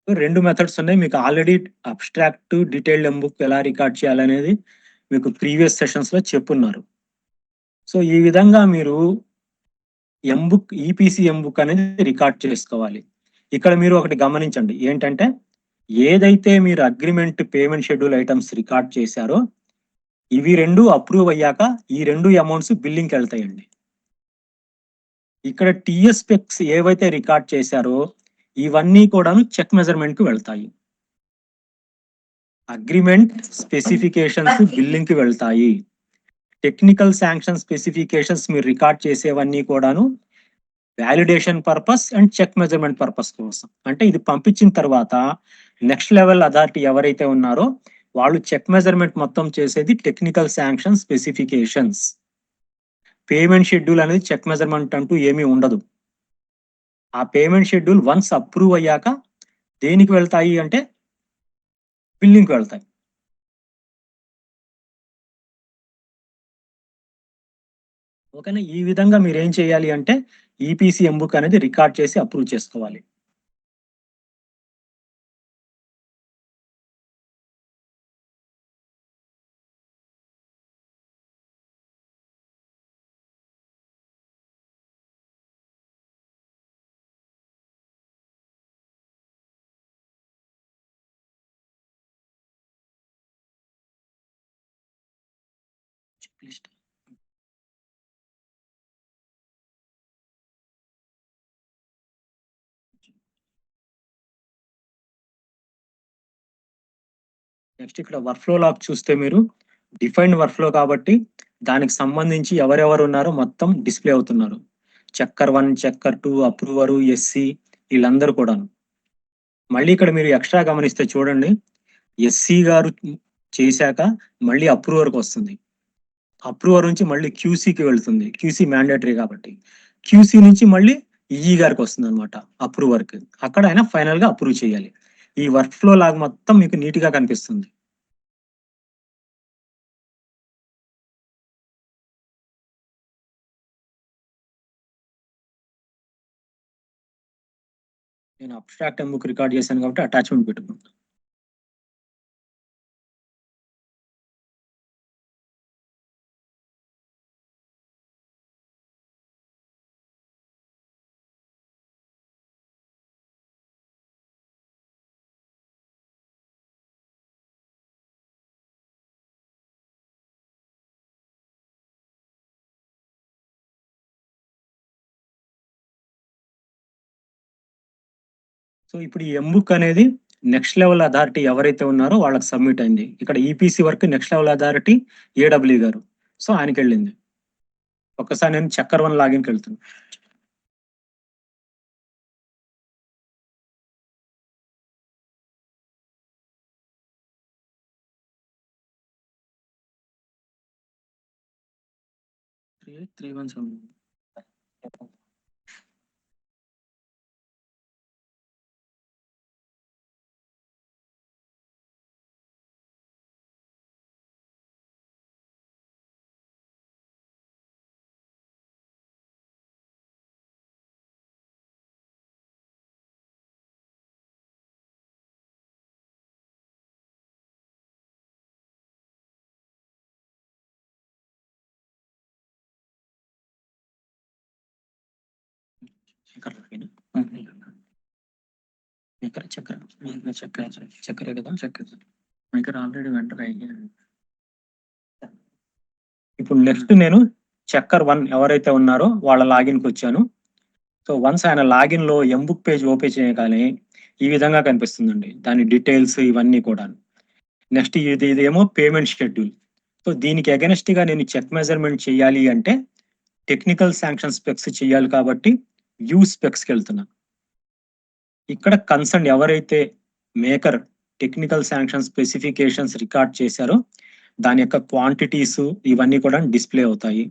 A: 2 మెథడ్స్ ఉన్నాయి. మీకు ఆల్రెడీ అబ్స్ట్రాక్ట్ డీటెయిల్డ్ ఎంబుక్ ఎలా రికార్డ్ చేయాలనేది మీకు ప్రీవియస్ సెషన్స్ లో చెప్పున్నారు. సో ఈ విధంగా మీరు ఎంబుక్ ఈపీసీ ఎంబుక్ అనేది రికార్డ్ చేసుకోవాలి. ఇక్కడ మీరు ఒకటి గమనించండి, ఏంటంటే ఏదైతే మీరు agreement payment schedule items record చేశారో ఇవి 2 అప్రూవ్ అయ్యాక ఈ 2 అమౌంట్స్ బిల్లింగ్కి వెళ్తాయండి. ఇక్కడ టిఎస్ స్పెక్స్ ఏవైతే రికార్డ్ చేశారో ఇవన్నీ కూడాను చెక్ మెజర్మెంట్ కి వెళ్తాయి. అగ్రిమెంట్ స్పెసిఫికేషన్స్ బిల్లింగ్ కి వెళ్తాయి. టెక్నికల్ శాంక్షన్ స్పెసిఫికేషన్స్ మీరు రికార్డ్ చేసేవన్నీ కూడాను validation purpose and check measurement purpose కోసం. అంటే ఇది పంపించిన తర్వాత నెక్స్ట్ లెవెల్ అథారిటీ ఎవరైతే ఉన్నారో వాళ్ళు చెక్ మెజర్మెంట్ మొత్తం చేసేది technical sanction specifications. Payment schedule అనేది చెక్ మెజర్మెంట్ అంటూ ఏమీ ఉండదు. ఆ పేమెంట్ షెడ్యూల్ వన్స్ అప్రూవ్ అయ్యాక దేనికి వెళ్తాయి అంటే బిల్లింగ్కి వెళ్తాయి. ఓకేనా. ఈ విధంగా మీరు ఏం చేయాలి అంటే ఈపీసీ ఎంబుక్ అనేది రికార్డ్ చేసి అప్రూవ్ చేసుకోవాలి. నెక్స్ట్ ఇక్కడ వర్క్ఫ్లో లాగ్ చూస్తే మీరు డిఫైన్డ్ వర్క్ఫ్లో కాబట్టి దానికి సంబంధించి ఎవరెవరు ఉన్నారో మొత్తం డిస్ప్లే అవుతున్నారు. చెక్కర్ 1, చెక్కర్ 2, అప్రూవరు, ఎస్సీ వీళ్ళందరూ కూడాను. మళ్ళీ ఇక్కడ మీరు ఎక్స్ట్రా గమనిస్తే చూడండి, ఎస్సీ గారు చేశాక మళ్ళీ అప్రూవర్కి వస్తుంది. అప్రూవర్ నుంచి మళ్ళీ క్యూసీకి వెళ్తుంది. క్యూసీ మ్యాండేటరీ కాబట్టి. క్యూసీ నుంచి మళ్ళీ ఈఈ గారికి వస్తుంది అనమాట అప్రూవర్కి. అక్కడ ఆయన ఫైనల్ గా అప్రూవ్ చేయాలి. ఈ వర్క్ ఫ్లో లాగా మొత్తం మీకు నీట్ గా కనిపిస్తుంది. నేను అబ్స్ట్రాక్ట్ బుక్ రికార్డ్ చేశాను కాబట్టి అటాచ్మెంట్ పెట్టుకుంటాను. సో ఇప్పుడు ఈ ఎంబుక్ అనేది నెక్స్ట్ లెవెల్ అథారిటీ ఎవరైతే ఉన్నారో వాళ్ళకి సబ్మిట్ అయింది. ఇక్కడ EPC work next level authority AW గారు. సో ఆయనకి వెళ్ళింది. ఒక్కసారి నేను చక్కర్ 1 లాగిన్కి వెళ్తున్నాను. చక్కెర కదా చక్కెర ఆల్రెడీ వెంటనే అయ్యాను. ఇప్పుడు నెక్స్ట్ నేను చక్కర్ 1 ఎవరైతే ఉన్నారో వాళ్ళ లాగిన్కి వచ్చాను. సో వన్స్ ఆయన లాగిన్ లో ఎంబుక్ పేజ్ ఓపెన్ చేయగానే ఈ విధంగా కనిపిస్తుందండి. దాని డీటెయిల్స్ ఇవన్నీ కూడా. నెక్స్ట్ ఇదేమో పేమెంట్ షెడ్యూల్. సో దీనికి అగెనెస్ట్ గా నేను చెక్ మెజర్మెంట్ చేయాలి అంటే టెక్నికల్ శాంక్షన్ స్పెక్స్ చేయాలి కాబట్టి వ్యూ స్పెక్స్కి వెళ్తున్నాను. ఇక్కడ కన్సర్న్ ఎవరైతే maker technical sanction specifications record చేశారో దాని యొక్క క్వాంటిటీస్ ఇవన్నీ కూడా డిస్ప్లే అవుతాయి.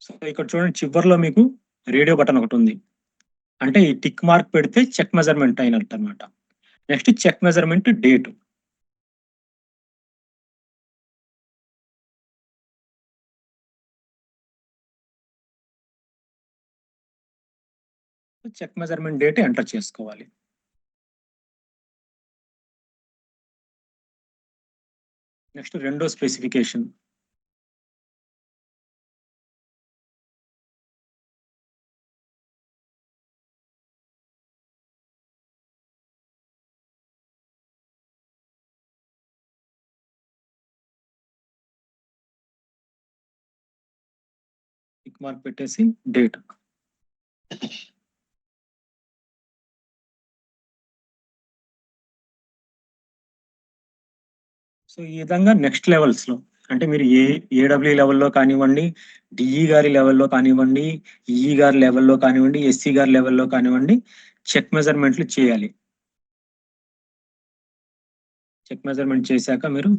A: సో ఇక్కడ చూడండి చివరిలో మీకు రేడియో బటన్ ఒకటి ఉంది. అంటే ఈ టిక్ మార్క్ పెడితే చెక్ మెజర్మెంట్ అయినట్టు అనమాట. Next check measurement date. Check measurement date enter చేసుకోవాలి. నెక్స్ట్ రెండో స్పెసిఫికేషన్. టిక్ మార్క్ పెట్టేసి డేట్. సో ఈ విధంగా నెక్స్ట్ లెవెల్స్ లో అంటే మీరు ఏడబ్ల్యూ లెవెల్లో కానివ్వండి, డిఈ గారి లెవెల్లో కానివ్వండి, ఈఈ గారి లెవెల్లో కానివ్వండి, ఎస్సీ గారి లెవెల్లో కానివ్వండి చెక్ మెజర్మెంట్లు చేయాలి. చెక్ మెజర్మెంట్ చేశాక మీరు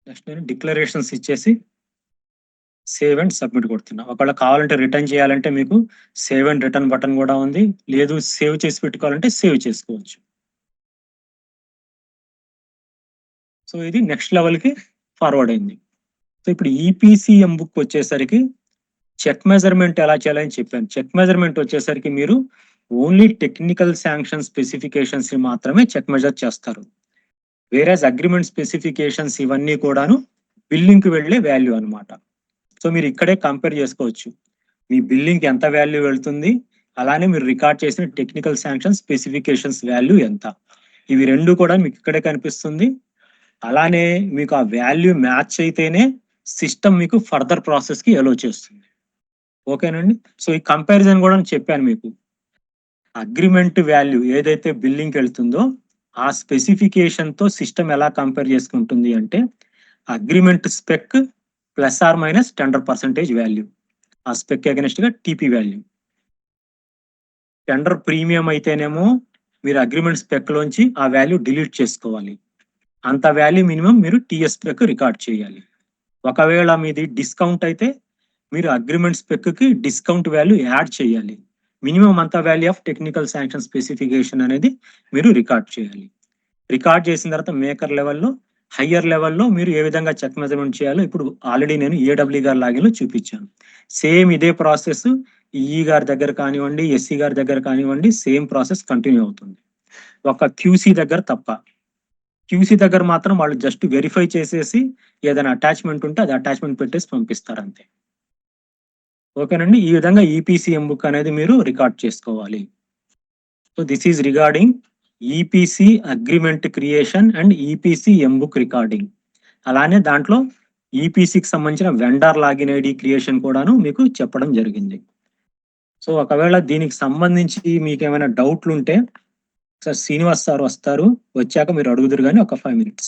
A: నెక్స్ట్ నేను డిక్లరేషన్స్ ఇచ్చేసి సేవ్ అండ్ సబ్మిట్ కొడుతున్నా. ఒకవేళ కావాలంటే రిటర్న్ చేయాలంటే మీకు సేవ్ అండ్ రిటర్న్ బటన్ కూడా ఉంది. లేదు సేవ్ చేసి పెట్టుకోవాలంటే సేవ్ చేసుకోవచ్చు. సో ఇది నెక్స్ట్ లెవెల్కి ఫార్వర్డ్ అయింది. సో ఇప్పుడు ఈపీసీఎం బుక్ వచ్చేసరికి చెక్ మెజర్మెంట్ ఎలా చేయాలని చెప్పాను. చెక్ మెజర్మెంట్ వచ్చేసరికి మీరు ఓన్లీ టెక్నికల్ శాంక్షన్ స్పెసిఫికేషన్స్ మాత్రమే చెక్ మెజర్ చేస్తారు. వేరే అగ్రిమెంట్ స్పెసిఫికేషన్స్ ఇవన్నీ కూడాను బిల్లింగ్కి వెళ్ళే వాల్యూ అనమాట. సో మీరు ఇక్కడే కంపేర్ చేసుకోవచ్చు మీ బిల్లింగ్కి ఎంత వాల్యూ వెళ్తుంది, అలానే మీరు రికార్డ్ చేసిన టెక్నికల్ శాంక్షన్ స్పెసిఫికేషన్స్ వాల్యూ ఎంత. ఇవి రెండు కూడా మీకు ఇక్కడే కనిపిస్తుంది. అలానే మీకు ఆ వాల్యూ మ్యాచ్ అయితేనే సిస్టమ్ మీకు ఫర్దర్ ప్రాసెస్ కి అలో చేస్తుంది. ఓకేనండి. సో ఈ కంపారిజన్ కూడా చెప్పాను మీకు. అగ్రిమెంట్ వాల్యూ ఏదైతే బిల్లింగ్కి వెళ్తుందో ఆ స్పెసిఫికేషన్ తో సిస్టమ్ ఎలా కంపేర్ చేసుకుంటుంది అంటే agreement spec plus or minus tender percentage value, ఆ స్పెక్ అగెనిస్ట్ గా టీపీ వాల్యూ. టెండర్ ప్రీమియం అయితేనేమో మీరు అగ్రిమెంట్ స్పెక్ లోంచి ఆ వాల్యూ డిలీట్ చేసుకోవాలి. అంత వాల్యూ మినిమం మీరు టీఎస్ స్పెక్ రికార్డ్ చేయాలి. ఒకవేళ మీది డిస్కౌంట్ అయితే మీరు అగ్రిమెంట్ స్పెక్ కి డిస్కౌంట్ వాల్యూ యాడ్ చేయాలి. మినిమం అంత value of technical sanction specification అనేది మీరు రికార్డ్ చేయాలి. రికార్డ్ చేసిన తర్వాత మేకర్ లెవెల్లో హయ్యర్ లెవెల్లో మీరు ఏ విధంగా చెక్ మెజర్మెంట్ చేయాలో ఇప్పుడు ఆల్రెడీ నేను ఏడబ్ల్యూ గారి లాగిన్లో చూపించాను. సేమ్ ఇదే ప్రాసెస్ ఈఈ గారి దగ్గర కానివ్వండి, ఎస్సీ గారి దగ్గర కానివ్వండి, సేమ్ ప్రాసెస్ కంటిన్యూ అవుతుంది. ఒక క్యూసీ దగ్గర తప్ప. క్యూసీ దగ్గర మాత్రం వాళ్ళు జస్ట్ వెరిఫై చేసేసి ఏదైనా అటాచ్మెంట్ ఉంటే అది అటాచ్మెంట్ పెట్టేసి పంపిస్తారు అంతే. ఓకేనండి. ఈ విధంగా ఈపీసీఎం బుక్ అనేది మీరు రికార్డ్ చేసుకోవాలి. So this is regarding EPC agreement creation and EPCM book recording. అలానే దాంట్లో ఈపీసీకి సంబంధించిన వెండర్ లాగిన్ ఐడి క్రియేషన్ కూడాను మీకు చెప్పడం జరిగింది. సో ఒకవేళ దీనికి సంబంధించి మీకు ఏమైనా డౌట్లు ఉంటే సార్ శ్రీనివాస్ సార్ వస్తారు, వచ్చాక మీరు అడుగుదురు కానీ ఒక 5 minutes.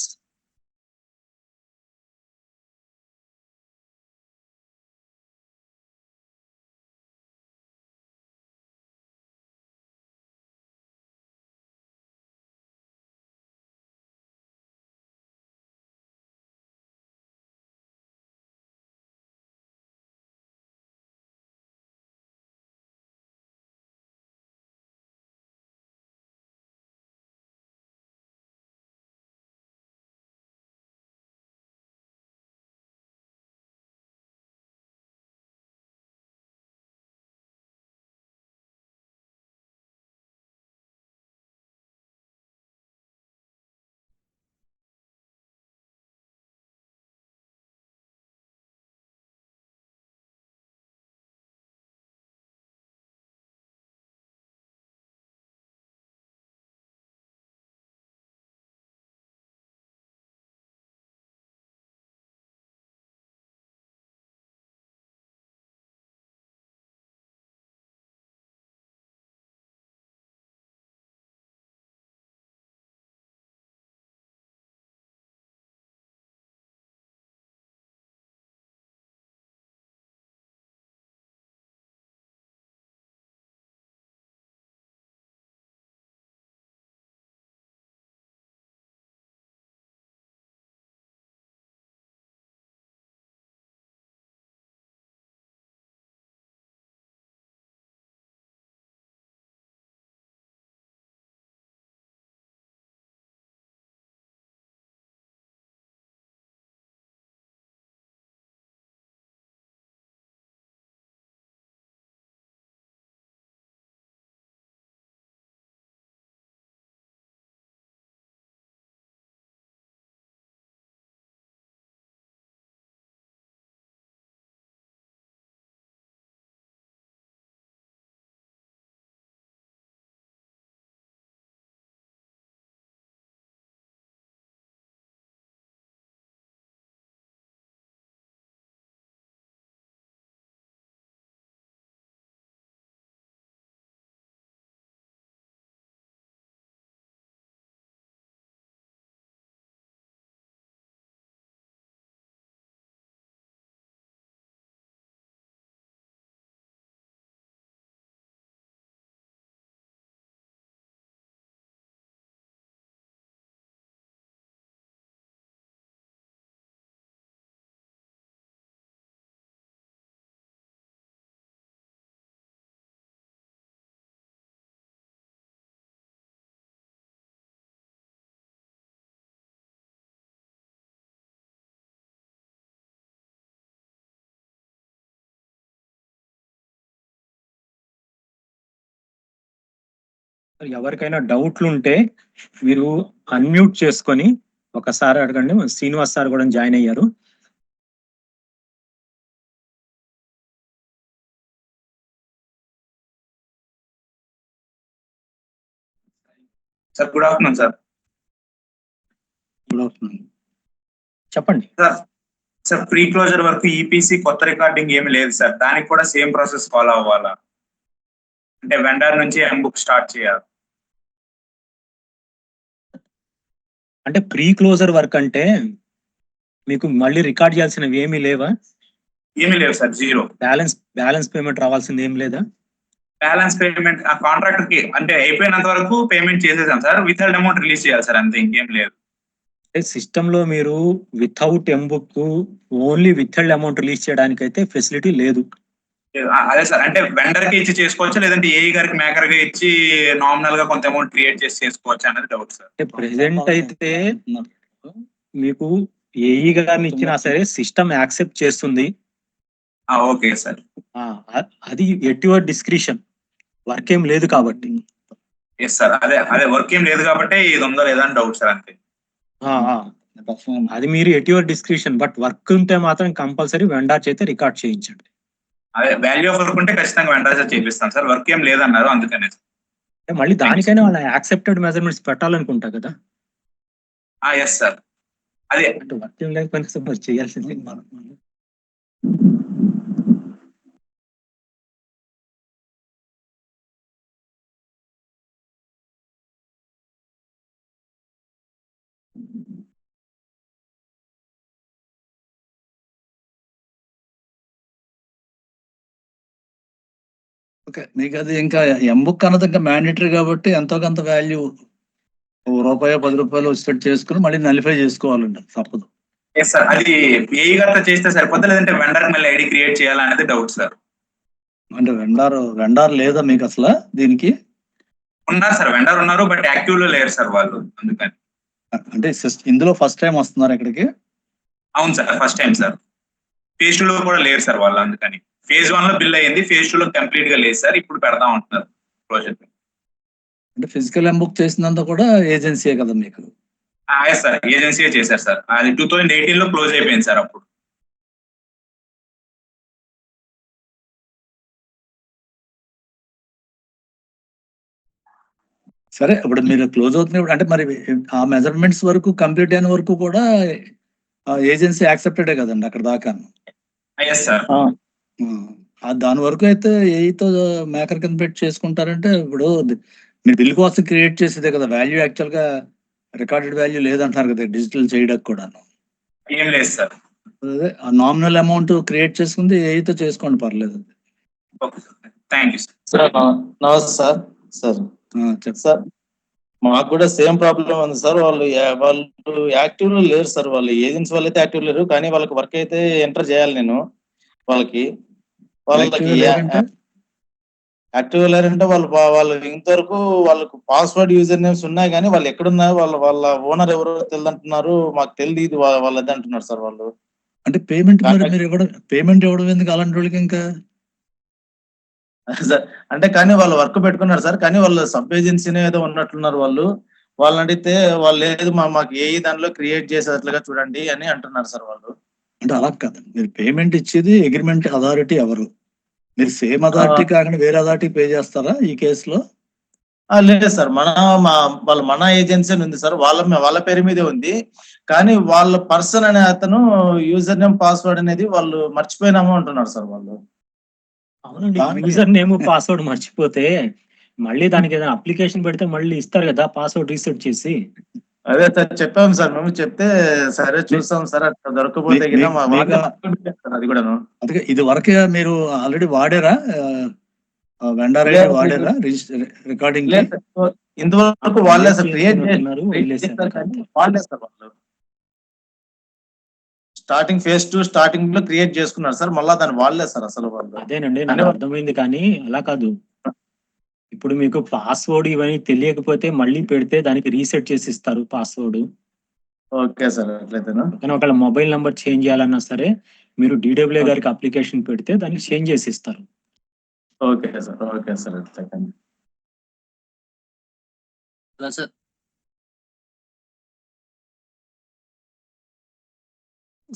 A: ఎవరికైనా డౌట్లు ఉంటే మీరు అన్మ్యూట్ చేసుకొని ఒకసారి అడగండి. శ్రీనివాస్ సార్ కూడా జాయిన్ అయ్యారు.
B: Sir good afternoon sir. Good afternoon.
A: చెప్పండి.
C: సార్ ప్రీ క్లోజర్ వరకు ఈపీసీ కొత్త రికార్డింగ్ ఏమి లేదు సార్, దానికి కూడా సేమ్ ప్రాసెస్ ఫాలో అవ్వాలా? అంటే వెండర్ నుంచి ఎంబుక్ స్టార్ట్ చేయాలి.
A: అంటే ప్రీ క్లోజర్ వర్క్ అంటే మీకు మళ్ళీ రికార్డ్ చేయాల్సినవి ఏమీ లేవా?
C: ఏమీ లేవు సార్, జీరో.
A: బ్యాలెన్స్ పేమెంట్ రావాల్సింది ఏం లేదా?
C: బ్యాలెన్స్ పేమెంట్ ఆ కాంట్రాక్టర్ కి అంటే అయిపోయినంత వరకు పేమెంట్ చేసేసాం సార్, వితౌట్ అమౌంట్ రిలీజ్ చేయాలి సార్, అంతే, ఇంకేం లేదు.
A: సిస్టమ్ లో మీరు without M-book only without amount release చేయడానికి అయితే ఫెసిలిటీ లేదు.
C: అదే సార్, అంటే వెండర్ కి ఇచ్చి చేసుకోవచ్చు, లేదంటే ఏఈ గారికి మేకర్ గా ఇచ్చి నామినల్ గా కొంత అమౌంట్ క్రియేట్ చేసి చేసుకోవచ్చు అనేది డౌట్ సార్.
A: అంటే ప్రెసెంట్ అయితే మీకు ఏఈ గారిని ఇచ్చినా సరే సిస్టమ్ యాక్సెప్ట్ చేస్తుంది.
C: Okay sir.
A: అది ఎట్ యువర్ డిస్క్రిషన్, వర్క్ ఏం లేదు కాబట్టి.
C: ఎస్ సార్, అదే వర్క్ ఏం లేదు కాబట్టి ఇది ఉందో లేదా అని డౌట్ సార్, అంతే.
A: అది మీరు at your discretion, but work ఉంటే మాత్రం కంపల్సరీ వెండర్ చేత రికార్డ్ చేయించండి.
C: అదే వాల్యూ ఆఫ్ వర్క్ ఉంటే ఖచ్చితంగా వెండర్ చేత చేపిస్తాం సార్, వర్క్ ఏం లేదన్నారు అందుకనే.
A: మళ్ళీ దానికైనా వాళ్ళ యాక్సెప్టెడ్ మెజర్మెంట్స్ పెట్టాలనుకుంటా కదా.
C: ఎస్ సార్, అదే
A: అంటే వర్క్ ఏం లేకపోయినా చేయాల్సింది.
B: ఓకే, మీకు అది ఇంకా ఎంబుక్ అన్నది ఇంకా మ్యాండేటరీ కాబట్టి ఎంతో కొంత వాల్యూ రూపాయో 10 రూపాయలు సెట్ చేసుకుని మళ్ళీ నలిఫై చేసుకోవాలండి, తప్పదు.
C: ఎస్ సార్, అది ఏఈ గారితో చేస్తే సరిపోతుంది, లేదంటే వెండర్ మళ్ళీ ఐడి క్రియేట్ చేయాలనేది డౌట్ సార్.
B: అంటే వెండార్ లేదా మీకు అసలు దీనికి?
C: ఉన్నారు సార్, వెండర్ ఉన్నారు, బట్ యాక్టివ్ లో లేరు సార్ వాళ్ళు, అందుకని.
B: అంటే ఇందులో ఫస్ట్ టైం వస్తున్నారు ఇక్కడికి?
C: అవును sir, first time sir. Phase 2 లో కూడా లేరు సార్ వాళ్ళు, అందుకని. ఫేజ్ 1 లో బిల్ అయ్యింది, ఫేజ్ 2 లో కంప్లీట్ గా లేదు సార్, ఇప్పుడు పెడతా ఉంటున్నారు ప్రాజెక్ట్.
B: అంటే ఫిజికల్ ఎంబుక్ చేసినంత కూడా ఏజెన్సీయే కదా మీకు?
C: సార్ ఏజెన్సీయే చేశారు సార్, అది 2018 లో క్లోజ్ అయిపోయింది సార్ అప్పుడు.
B: సరే, ఇప్పుడు మీరు క్లోజ్ అవుతున్నప్పుడు అంటే మరి ఆ మెజర్మెంట్స్ వరకు కంప్లీట్ అయిన వరకు కూడా ఏజెన్సీ యాక్సెప్టెడే కదండి అక్కడ దాకా?
C: Yes sir.
B: దాని వరకు అయితే ఏతో మేకర్ కింద పెట్టి చేసుకుంటారంటే ఇప్పుడు మీరు బిల్ కోసం క్రియేట్ చేసేదే కదా వాల్యూ, యాక్చువల్ గా రికార్డెడ్ వాల్యూ లేదంటున్నారు కదా డిజిటల్ చేయడానికి కూడా?
C: ఏం లేదు సార్,
B: అదే నామినల్ అమౌంట్ క్రియేట్ చేసుకుంది ఏతో చేసుకోండి, పర్లేదు.
C: Okay sir, thank you
D: sir. నమస్తే సార్.
B: చెప్పండి
D: సార్, మాకు కూడా సేమ్ ప్రాబ్లం ఉంది సార్. వాళ్ళు యాక్టివ్ లో లేరు సార్, వాళ్ళు ఏజెన్సీ వాళ్ళు అయితే యాక్టివ్ లేరు, కానీ వాళ్ళకి వర్క్ అయితే ఎంటర్ చేయాలి నేను. వాళ్ళకి యాక్టివ్ లేరంటే వాళ్ళు ఇంతవరకు వాళ్ళకు పాస్వర్డ్ యూజర్ నేమ్స్ ఉన్నాయి, కానీ వాళ్ళు ఎక్కడున్నారు, వాళ్ళ ఓనర్ ఎవరో తెలియదంటున్నారు, మాకు తెలియదు ఇది వాళ్ళది అంటున్నారు సార్ వాళ్ళు.
B: అంటే పేమెంట్ ఇవ్వడం ఎందుకు అలాంటి వాళ్ళకి? ఇంకా
D: సార్ అంటే కానీ వాళ్ళు వర్క్ పెట్టుకున్నారు సార్, కానీ వాళ్ళు సబ్ ఏజెన్సీనే ఏదో ఉన్నట్లున్నారు వాళ్ళు. వాళ్ళని అడిగితే వాళ్ళు లేదు, మాకు ఏ దానిలో క్రియేట్ చేసేట్లుగా చూడండి అని అంటున్నారు సార్ వాళ్ళు.
B: అంటే అలా కాదు, మీరు పేమెంట్ ఇచ్చేది అగ్రిమెంట్ అథారిటీ ఎవరు? మీరు సేమ్ అథారిటీ కాకుండా వేరే అథారిటీ పే చేస్తారా ఈ కేసులో?
D: లేదు సార్, మన ఏజెన్సీ ఉంది సార్, వాళ్ళ పేరు మీదే ఉంది, కానీ వాళ్ళ పర్సన్ అనే అతను యూజర్ నేమ్ పాస్వర్డ్ అనేది వాళ్ళు మర్చిపోయినాము అంటున్నారు సార్ వాళ్ళు.
A: అవునండి, యూజర్ నేమ్ పాస్వర్డ్ మర్చిపోతే మళ్ళీ దానికి ఏదైనా అప్లికేషన్ పెడితే మళ్ళీ ఇస్తారు కదా పాస్వర్డ్ రీసెట్ చేసి.
D: అదే సార్ చెప్పాము సార్, మేము చెప్తే సరే చూస్తాం సార్, అట్లా దొరకపోతే అది కూడాను.
B: అందుకే ఇది వరకే మీరు ఆల్రెడీ వాడారా? వెండర్ ఐడి వాడారా రికార్డింగ్?
D: ఇంతవరకు వాళ్ళే సార్ క్రియేట్ వాళ్ళే సార్ వాళ్ళు. స్టార్టింగ్ ఫేజ్ 2 స్టార్టింగ్ లో క్రియేట్ చేసుకున్నారు సార్, మళ్ళా దాన్ని వాళ్ళే సార్ అసలు వాళ్ళు.
A: అదేనండి, నాకు అర్థమైంది, కానీ అలా కాదు. ఇప్పుడు మీకు పాస్వర్డ్ ఇవన్నీ తెలియకపోతే మళ్ళీ పెడితే దానికి రీసెట్ చేసి ఇస్తారు పాస్వర్డ్.
D: Okay sir, అట్లయితేనా?
A: కానీ ఒకవేళ మొబైల్ నంబర్ చేంజ్ చేయాలన్నా సరే మీరు DWA గారికి అప్లికేషన్ పెడితే దానికి చేంజ్ చేసి ఇస్తారు.
D: ఓకే సార్, ఓకే సార్, అట్లయితే.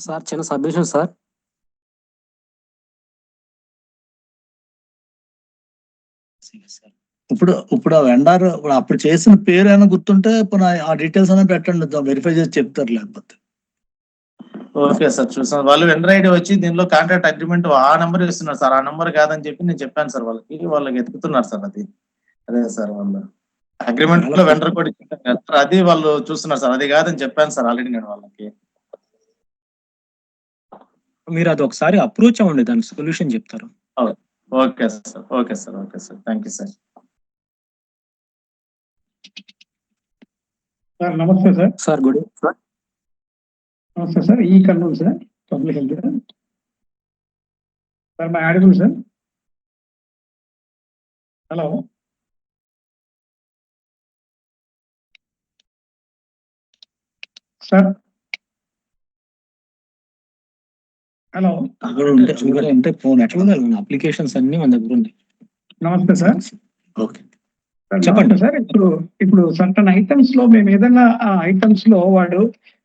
E: సార్ చిన్న సబ్మిషన్ సార్.
B: ఇప్పుడు ఆ వెండర్ అప్పుడు చేసిన పేరు ఏమైనా గుర్తుంటే ఇప్పుడు ఆ డీటెయిల్స్ అయినా పెట్టండి, వెరిఫై చేసి చెప్తారు. లేకపోతే
D: ఓకే సార్, చూసాను. వాళ్ళు వెండర్ ఐడి వచ్చి దీనిలో కాంట్రాక్ట్ అగ్రిమెంట్ ఆ నెంబర్ ఇస్తున్నారు సార్. ఆ నెంబర్ కాదని చెప్పి నేను చెప్పాను సార్ వాళ్ళకి ఎత్తుకుతున్నారు సార్. అదే సార్ వాళ్ళు అగ్రిమెంట్ లో వెండర్ కూడా ఇచ్చింటారు కదా సార్, అది వాళ్ళు చూస్తున్నారు సార్. అది కాదని చెప్పాను సార్ ఆల్రెడీ నేను వాళ్ళకి.
A: మీరు అది ఒకసారి అప్రోచ్ అవ్వండి, దానికి సొల్యూషన్ చెప్తారు.
D: Okay sir, okay sir, okay sir, thank you sir.
E: Sir నమస్తే sir.
A: Sir good evening sir.
E: నమస్తే సార్. ఈ Kurnool sir, public health sir. Am I audible sir? Hello sir. Hello
A: ఉంటే ఫోన్ ఎట్లా అప్లికేషన్స్ అన్ని మన దగ్గర ఉన్నాయి.
E: నమస్తే సార్.
B: ఓకే
A: చెప్పండి
E: సార్. ఇప్పుడు సర్టన్ ఐటమ్స్ లో మేము ఏదైనా ఆ ఐటమ్స్ లో వాడు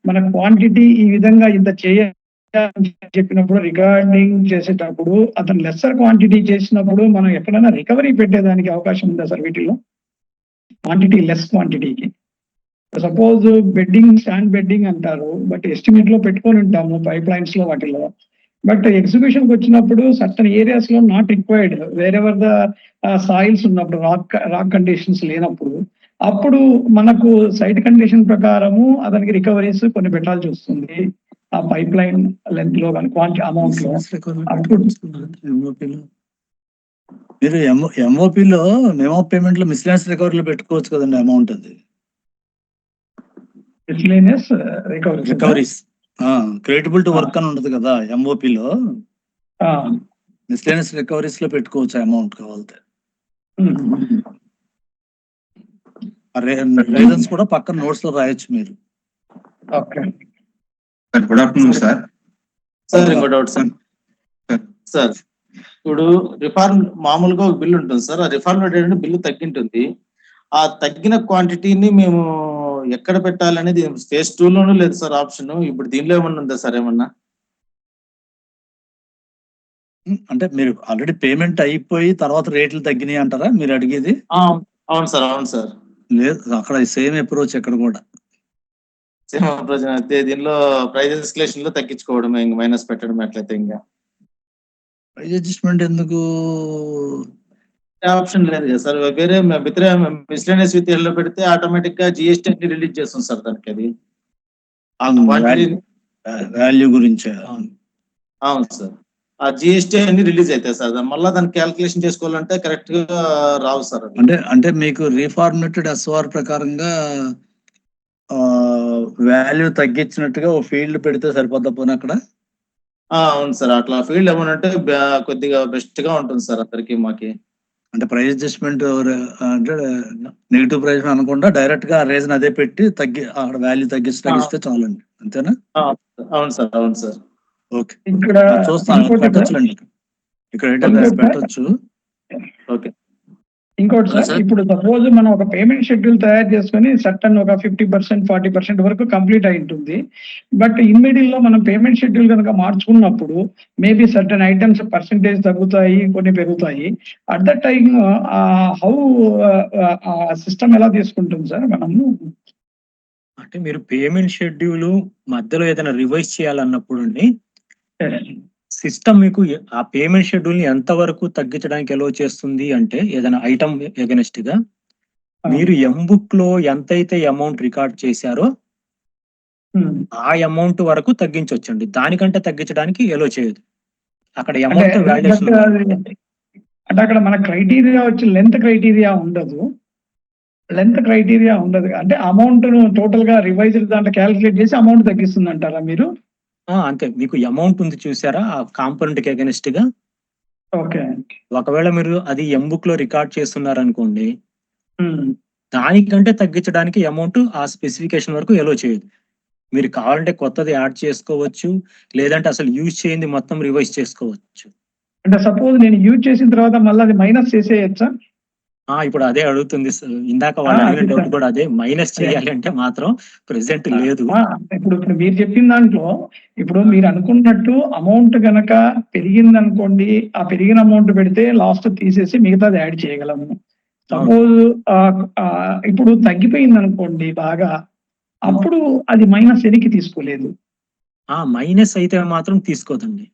E: మన క్వాంటిటీ ఈ విధంగా ఇంత చేయాలని చెప్పినప్పుడు రికార్డింగ్ చేసేటప్పుడు అతను లెస్సర్ క్వాంటిటీ చేసినప్పుడు మనం ఎక్కడైనా రికవరీ పెట్టేదానికి అవకాశం ఉందా సార్ వీటిలో? క్వాంటిటీ లెస్ క్వాంటిటీకి సపోజ్ బెడ్డింగ్, స్టాండ్ బెడ్డింగ్ అంటారు, బట్ ఎస్టిమేట్ లో పెట్టుకొని ఉంటాము పైప్ లైన్స్ లో వాటిలో. బట్ ఎగ్జిక్యూషన్ కి వచ్చినప్పుడు సర్టన్ ఏరియాస్ లో not required, wherever the soils ఉన్నప్పుడు, రాక్ కండిషన్స్ లేనప్పుడు, అప్పుడు మనకు సైట్ కండిషన్ ప్రకారము అతనికి రికవరీస్ కొన్ని పెట్టాల్సి వస్తుంది ఆ పైప్ లైన్ లెంత్ లో కానీ క్వాంటిటీ అమౌంట్ లో. అప్పుడు
B: మీరు ఎంఓపిలో మెమో పేమెంట్ లో మిస్లాన్స్ రికవరీలో పెట్టుకోవచ్చు కదండి అమౌంట్. అది
E: miscellaneous
B: recoveries creditable to work అని ఉంటది కదా ఎంఓపిలో, మిస్లేనియస్ రికవరీస్ లో పెట్టుకోవచ్చు అమౌంట్ కావాలంటే. రీజన్స్ కూడా పక్కన నోట్స్ లో రాయొచ్చు మీరు.
E: Okay
C: good afternoon sir.
D: Sir ఇంకో డౌట్ సార్. సార్ ఇప్పుడు రిఫార్మ్ మామూలుగా ఒక బిల్లు ఉంటుంది సార్. ఆ రిఫార్మ్ ఏంటంటే బిల్లు తగ్గింటుంది. ఆ తగ్గిన క్వాంటిటీని మేము ఎక్కడ పెట్టాలనేది ఫేజ్ 2 లోనూ లేదు సార్ ఆప్షన్. ఇప్పుడు దీనిలో ఏమన్నా ఉందా సార్ ఏమన్నా?
B: అంటే మీరు ఆల్రెడీ పేమెంట్ అయిపోయి తర్వాత రేట్లు తగ్గినాయి అంటారా మీరు అడిగేది?
D: అవును సార్, అవును సార్.
B: లేదు, అక్కడ సేమ్ అప్రోచ్ ఎక్కడ కూడా.
D: సేమ్ అప్రోచ్ అయితే దీనిలో ప్రైస్ ఎస్కలేషన్ లో తగ్గించుకోవడమే, ఇంకా మైనస్ పెట్టడం అట్లయితే ఇంకా
B: ప్రైస్ అడ్జస్ట్మెంట్ ఎందుకు?
D: ఆప్షన్ లేదు కదా సార్. వేరే మిస్లేనియస్ విత్ లో పెడితే ఆటోమేటిక్ గా జిఎస్టీ అన్ని రిలీజ్ చేస్తుంది సార్ దానికి. అది
B: వాల్యూ గురించి.
D: అవును సార్, ఆ జిఎస్టీ అన్ని రిలీజ్ అవుతాయి సార్. మళ్ళీ దాన్ని క్యాల్కులేషన్ చేసుకోవాలంటే కరెక్ట్ గా రావు సార్.
B: అంటే మీకు రీఫార్మేటెడ్ ఎస్ఓఆర్ ప్రకారంగా వాల్యూ తగ్గించినట్టుగా ఓ ఫీల్డ్ పెడితే సరిపోద్దా పోనీ అక్కడ?
D: అవును సార్, అట్లా ఫీల్డ్ ఏమనంటే కొద్దిగా బెస్ట్ గా ఉంటుంది సార్ అందరికి మాకి.
B: అంటే ప్రైస్ అడ్జస్ట్మెంట్ అంటే నెగిటివ్ ప్రైస్ అనకుండా డైరెక్ట్ గా రీజన్ అదే పెట్టి అక్కడ వాల్యూ తగ్గిస్తే చాలండి, అంతేనా?
D: అవును సార్, అవును సార్.
B: ఓకే,
E: ఇక్కడ
B: చూస్తాను, పెట్టచ్చులేండి. ఇక్కడ పెట్టచ్చు.
D: ఓకే.
E: ఇంకోటి సార్, ఇప్పుడు సపోజ్ మనం ఒక పేమెంట్ షెడ్యూల్ తయారు చేసుకుని సర్టన్ ఒక 50%, 40% వరకు కంప్లీట్ అయి ఉంటుంది. బట్ ఇన్ మిడిల్ లో మనం పేమెంట్ షెడ్యూల్ కనుక మార్చుకున్నప్పుడు మేబీ సర్టన్ ఐటమ్స్ పర్సంటేజ్ తగ్గుతాయి, కొన్ని పెరుగుతాయి. At that time how system ఎలా తీసుకుంటుంది సార్ మనము?
A: అంటే మీరు పేమెంట్ షెడ్యూల్ మధ్యలో ఏదైనా రివైజ్ చేయాలన్నప్పుడు అండి, సిస్టమ్ మీకు ఆ పేమెంట్ షెడ్యూల్ ని ఎంత వరకు తగ్గించడానికి ఎలో చేస్తుంది అంటే, ఏదైనా ఐటమ్ ఎగనెస్ట్ గా మీరు ఎంబుక్ లో ఎంతైతే అమౌంట్ రికార్డ్ చేశారో ఆ అమౌంట్ వరకు తగ్గించవచ్చండి. దానికంటే తగ్గించడానికి ఎలో చేయదు. అక్కడ అమౌంట్ వాల్యుయేషన్
E: అంటే అక్కడ మన క్రైటీరియా వచ్చి లెంత్ క్రైటీరియా ఉండదు. అంటే అమౌంట్ టోటల్ గా రివైజ్డ్ దాంట్లో క్యాలిక్యులేట్ చేసి అమౌంట్ తగ్గిస్తుంది అంటారా మీరు?
A: అంతే, మీకు అమౌంట్ ఉంది చూసారా ఆ కాంపోనెంట్ కి అగెనిస్ట్ గా.
E: ఓకే,
A: ఒకవేళ మీరు అది ఎంబుక్ లో రికార్డ్ చేస్తున్నారు అనుకోండి, దానికంటే తగ్గించడానికి అమౌంట్ ఆ స్పెసిఫికేషన్ వరకు ఎలో చేయదు. మీరు కావాలంటే కొత్తది యాడ్ చేసుకోవచ్చు, లేదంటే అసలు యూజ్ చేయండి మొత్తం రివైజ్ చేసుకోవచ్చు.
E: అంటే సపోజ్ నేను యూజ్ చేసిన తర్వాత మళ్ళీ అది మైనస్ చేసేయచ్చా?
A: ఇప్పుడు అదే అడుగుతుంది ఇందాక వాళ్ళు అడిగిన డౌట్ కూడా అదే. మైనస్ చేయాలి అంటే మాత్రం ప్రెసెంట్ లేదు.
E: ఇప్పుడు మీరు చెప్పిన దాంట్లో ఇప్పుడు మీరు అనుకున్నట్టు అమౌంట్ గనక పెరిగింది అనుకోండి, ఆ పెరిగిన అమౌంట్ పెడితే లాస్ట్ తీసేసి మిగతాది యాడ్ చేయగలము. సపోజ్ ఇప్పుడు తగ్గిపోయింది అనుకోండి బాగా, అప్పుడు అది మైనస్ ఎనికి తీసుకోలేదు.
A: మైనస్ అయితే మాత్రం తీసుకోదండి.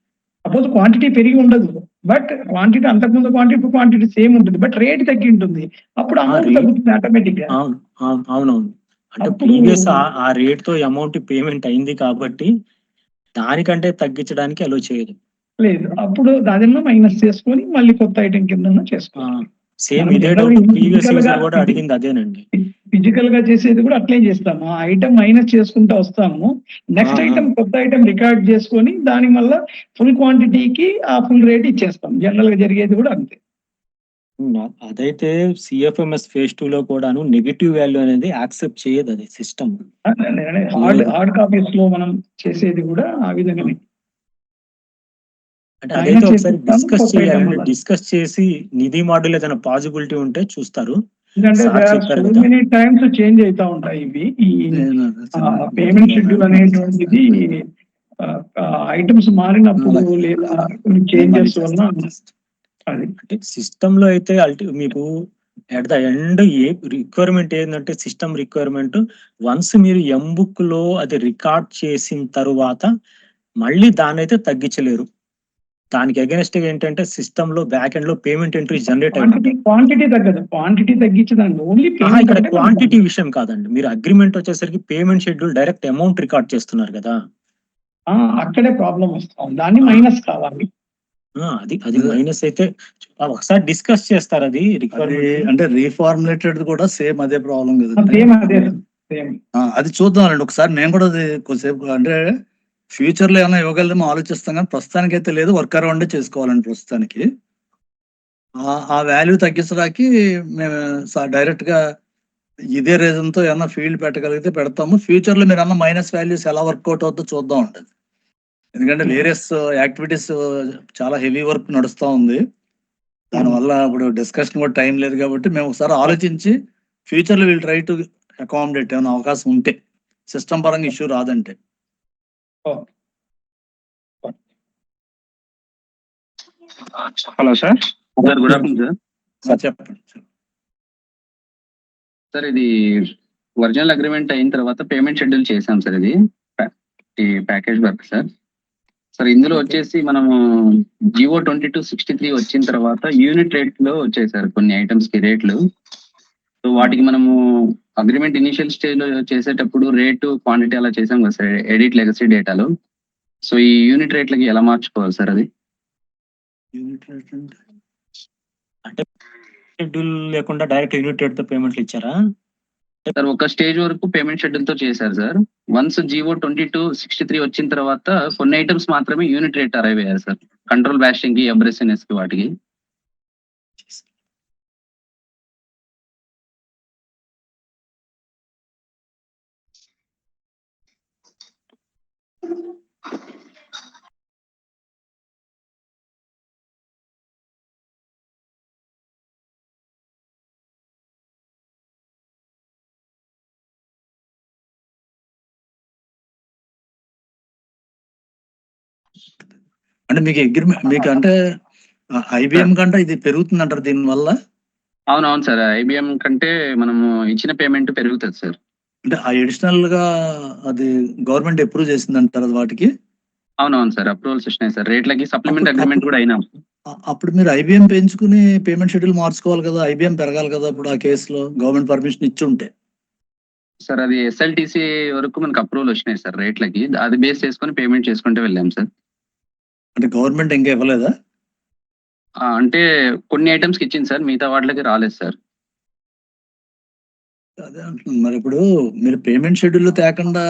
E: సపోజ్ క్వాంటిటీ పెరిగి ఉండదు, బట్ క్వాంటిటీ అంతకుముందు క్వాంటిటీ సేమ్ ఉంటుంది, బట్ రేట్ తగ్గి ఉంటుంది, అప్పుడు అమౌంట్
A: rate-
E: తగ్గుతుంది ఆటోమేటిక్ గా.
A: అవునవును. అంటే
E: అప్పుడు-
A: ప్రీవియస్ ఆ రేట్ తో అమౌంట్ పేమెంట్ అయింది కాబట్టి దానికంటే తగ్గించడానికి అలో చేయదు.
E: లేదు, అప్పుడు దానిలో మైనస్ చేసుకొని మళ్ళీ కొత్త ఐటెం కింద చేసుకోవాలి.
A: సేమ్
E: మనం
A: ఇదే
E: generally
A: డౌట్ ప్రీవియస్
E: physical గా
A: యూజర్ కూడా అడిగింది అదేనండి.
E: ఫిజికల్ గా చేసేది కూడా అట్లే చేస్తాము. ఆ ఐటమ్ మైనస్ చేసుకుంటూ వస్తాము, నెక్స్ట్ ఐటమ్ కొత్త ఐటమ్ రికార్డ్ చేసుకొని దాని వల్ల ఫుల్ క్వాంటిటీకి ఆ ఫుల్ రేట్ ఇచ్చేస్తాం. జనరల్ గా జరిగేది కూడా అంతే.
A: అదైతే సిఎఫ్ఎంఎస్ ఫేజ్ 2 లో కూడాను నెగిటివ్ వాల్యూ అనేది యాక్సెప్ట్ చేయదు అది సిస్టమ్.
E: హార్డ్ కాపీస్ లో మనం చేసేది కూడా ఆ విధంగానే.
A: అంటే అదైతే ఒకసారి
E: చేపిస్తాము,
A: డిస్కస్
E: కొత్త
A: చేయాలంటే
E: item వల్ల.
A: డిస్కస్ చేసి నిధి మోడల్ ఏదైనా పాసిబిలిటీ ఉంటే చూస్తారు.
E: ఎందుకంటే
A: సార్ చెప్పారు
E: సో
A: కదా.
E: మెనీ టైమ్స్ చేంజ్ అవుతా ఉంటాయి ఇవి. ఈ పేమెంట్ షెడ్యూల్ అనేటువంటిది ఐటమ్స్ మారినప్పుడు లేదా కొన్ని చేంజెస్ వలన అది.
A: అంటే సిస్టమ్ లో అయితే మీకు at the end A requirement ఏంటంటే సిస్టమ్ రిక్వైర్మెంట్ వన్స్ మీరు ఎంబుక్ లో అది రికార్డ్ చేసిన తర్వాత మళ్ళీ దాన్ని అయితే తగ్గించలేరు. దానికి అగెన్స్ట్ గా ఏంటంటే సిస్టమ్ లో బ్యాక్ ఎండ్ లో పేమెంట్ ఎంట్రీ జనరేట్ అయిపోతుంది.
E: క్వాంటిటీ తగ్గదు, క్వాంటిటీ తగ్గించదండి, ఓన్లీ
A: ఇక్కడ క్వాంటిటీ విషయం కాదండి. మీరు అగ్రిమెంట్ వచ్చేసరికి payment schedule direct amount record చేస్తున్నారు కదా,
E: అక్కడే ప్రాబ్లం వస్తాం, దాన్ని మైనస్ కావాలి.
A: అది మైనస్ అయితే ఒకసారి డిస్కస్ చేస్తారు. అది రిక్వైర్మెంట్
B: అంటే రీఫార్ములేటెడ్ కూడా సేమ్ అదే ప్రాబ్లం కదా.
E: సేమ్ అదే సేమ్.
B: అది చూద్దామండి ఒకసారి. నేను కూడా అది కొద్దిసేపు అంటే ఫ్యూచర్ లో ఏమైనా ఇవ్వగలమో ఆలోచిస్తాం, కానీ ప్రస్తుతానికి అయితే లేదు. వర్క్ అరౌండ్ చేసుకోవాలండి ప్రస్తుతానికి. ఆ వాల్యూ తగ్గించడానికి మేము డైరెక్ట్ గా ఇదే రీజన్ తో ఏమన్నా ఫీల్డ్ పెట్టగలిగితే పెడతాము. ఫ్యూచర్ లో మీరు అన్న మైనస్ వాల్యూస్ ఎలా వర్కౌట్ అవుతుందో చూద్దాం ఉంటుంది. ఎందుకంటే వేరియస్ యాక్టివిటీస్ చాలా హెవీ వర్క్ నడుస్తూ ఉంది. దానివల్ల ఇప్పుడు డిస్కషన్ కూడా టైం లేదు కాబట్టి మేము ఒకసారి ఆలోచించి ఫ్యూచర్ లో వీళ్ళు ట్రై టు అకామిడేట్ ఏమైనా అవకాశం ఉంటే, సిస్టమ్ పరంగా ఇష్యూ రాదంటే.
F: Hello sir.
G: Sir good afternoon sir.
B: చెప్పండి
G: సార్ ఇది ఒరిజినల్ అగ్రిమెంట్ అయిన తర్వాత పేమెంట్ షెడ్యూల్ చేసాం సార్. ఇది ఈ ప్యాకేజ్ వర్క్ సార్. సార్ ఇందులో వచ్చేసి మనము జియో 2263 వచ్చిన తర్వాత యూనిట్ రేట్ లో వచ్చాయి సార్ కొన్ని ఐటమ్స్ కి రేట్లు. సో వాటికి మనము అగ్రిమెంట్ ఇనిషియల్ స్టేజ్ లో చేసేటప్పుడు రేటు క్వాంటిటీ అలా చేసాం కదా సార్, ఎడిట్ లెగసీ డేటాలో. సో ఈ యూనిట్ రేట్లకి ఎలా మార్చుకోవాలి సార్ అది?
A: అంటే షెడ్యూల్ లేకుండా డైరెక్ట్ యూనిట్ రేట్ తో పేమెంట్లు ఇచ్చారా?
G: సార్ ఒక స్టేజ్ వరకు పేమెంట్ షెడ్యూల్ తో చేశారు సార్. వన్స్ జియో 2263 వచ్చిన తర్వాత కొన్ని ఐటమ్స్ మాత్రమే యూనిట్ రేట్ అరైవ్ అయ్యారు సార్, కంట్రోల్ బ్యాషింగ్ కి, అబ్రెసినెస్ కి, వాటికి.
B: అంటే మీకు అగ్రిమెంట్ మీకు అంటే ఐబిఎం కంటే ఇది పెరుగుతుంది అంటారు దీని వల్ల?
G: అవునవును సార్, ఐబిఎం కంటే మనము ఇచ్చిన పేమెంట్ పెరుగుతుంది సార్.
B: అంటే ఆ అడిషనల్ గా అది గవర్నమెంట్ అప్రూవ్ చేసింది అంటారు వాటికి?
G: అవునవును సార్, అప్రూవల్స్ వచ్చినాయి సార్. రేట్లకి సప్లిమెంట్ అగ్రిమెంట్ కూడా అయినాం.
B: అప్పుడు మీరు ఐబిఎం పెంచుకుని పేమెంట్ షెడ్యూల్ మార్చుకోవాలి కదా, ఐబిఎం పెరగాలి కదా అప్పుడు ఆ కేసులో గవర్నమెంట్ పర్మిషన్ ఇచ్చి ఉంటే.
G: సార్ అది ఎస్ఎల్టీసీ వరకు మనకు అప్రూవల్ వచ్చినాయి సార్ రేట్లకి, అది బేస్ చేసుకొని పేమెంట్ చేసుకుంటూ వెళ్ళాం సార్.
B: అంటే గవర్నమెంట్ ఇంకా ఇవ్వలేదా?
G: అంటే కొన్ని ఐటమ్స్ కి ఇచ్చింది సార్, మిగతా వాటికి రాలేదు సార్.
B: అదే అంటున్నాను. మరి ఇప్పుడు మీరు పేమెంట్ షెడ్యూల్ తేకుండా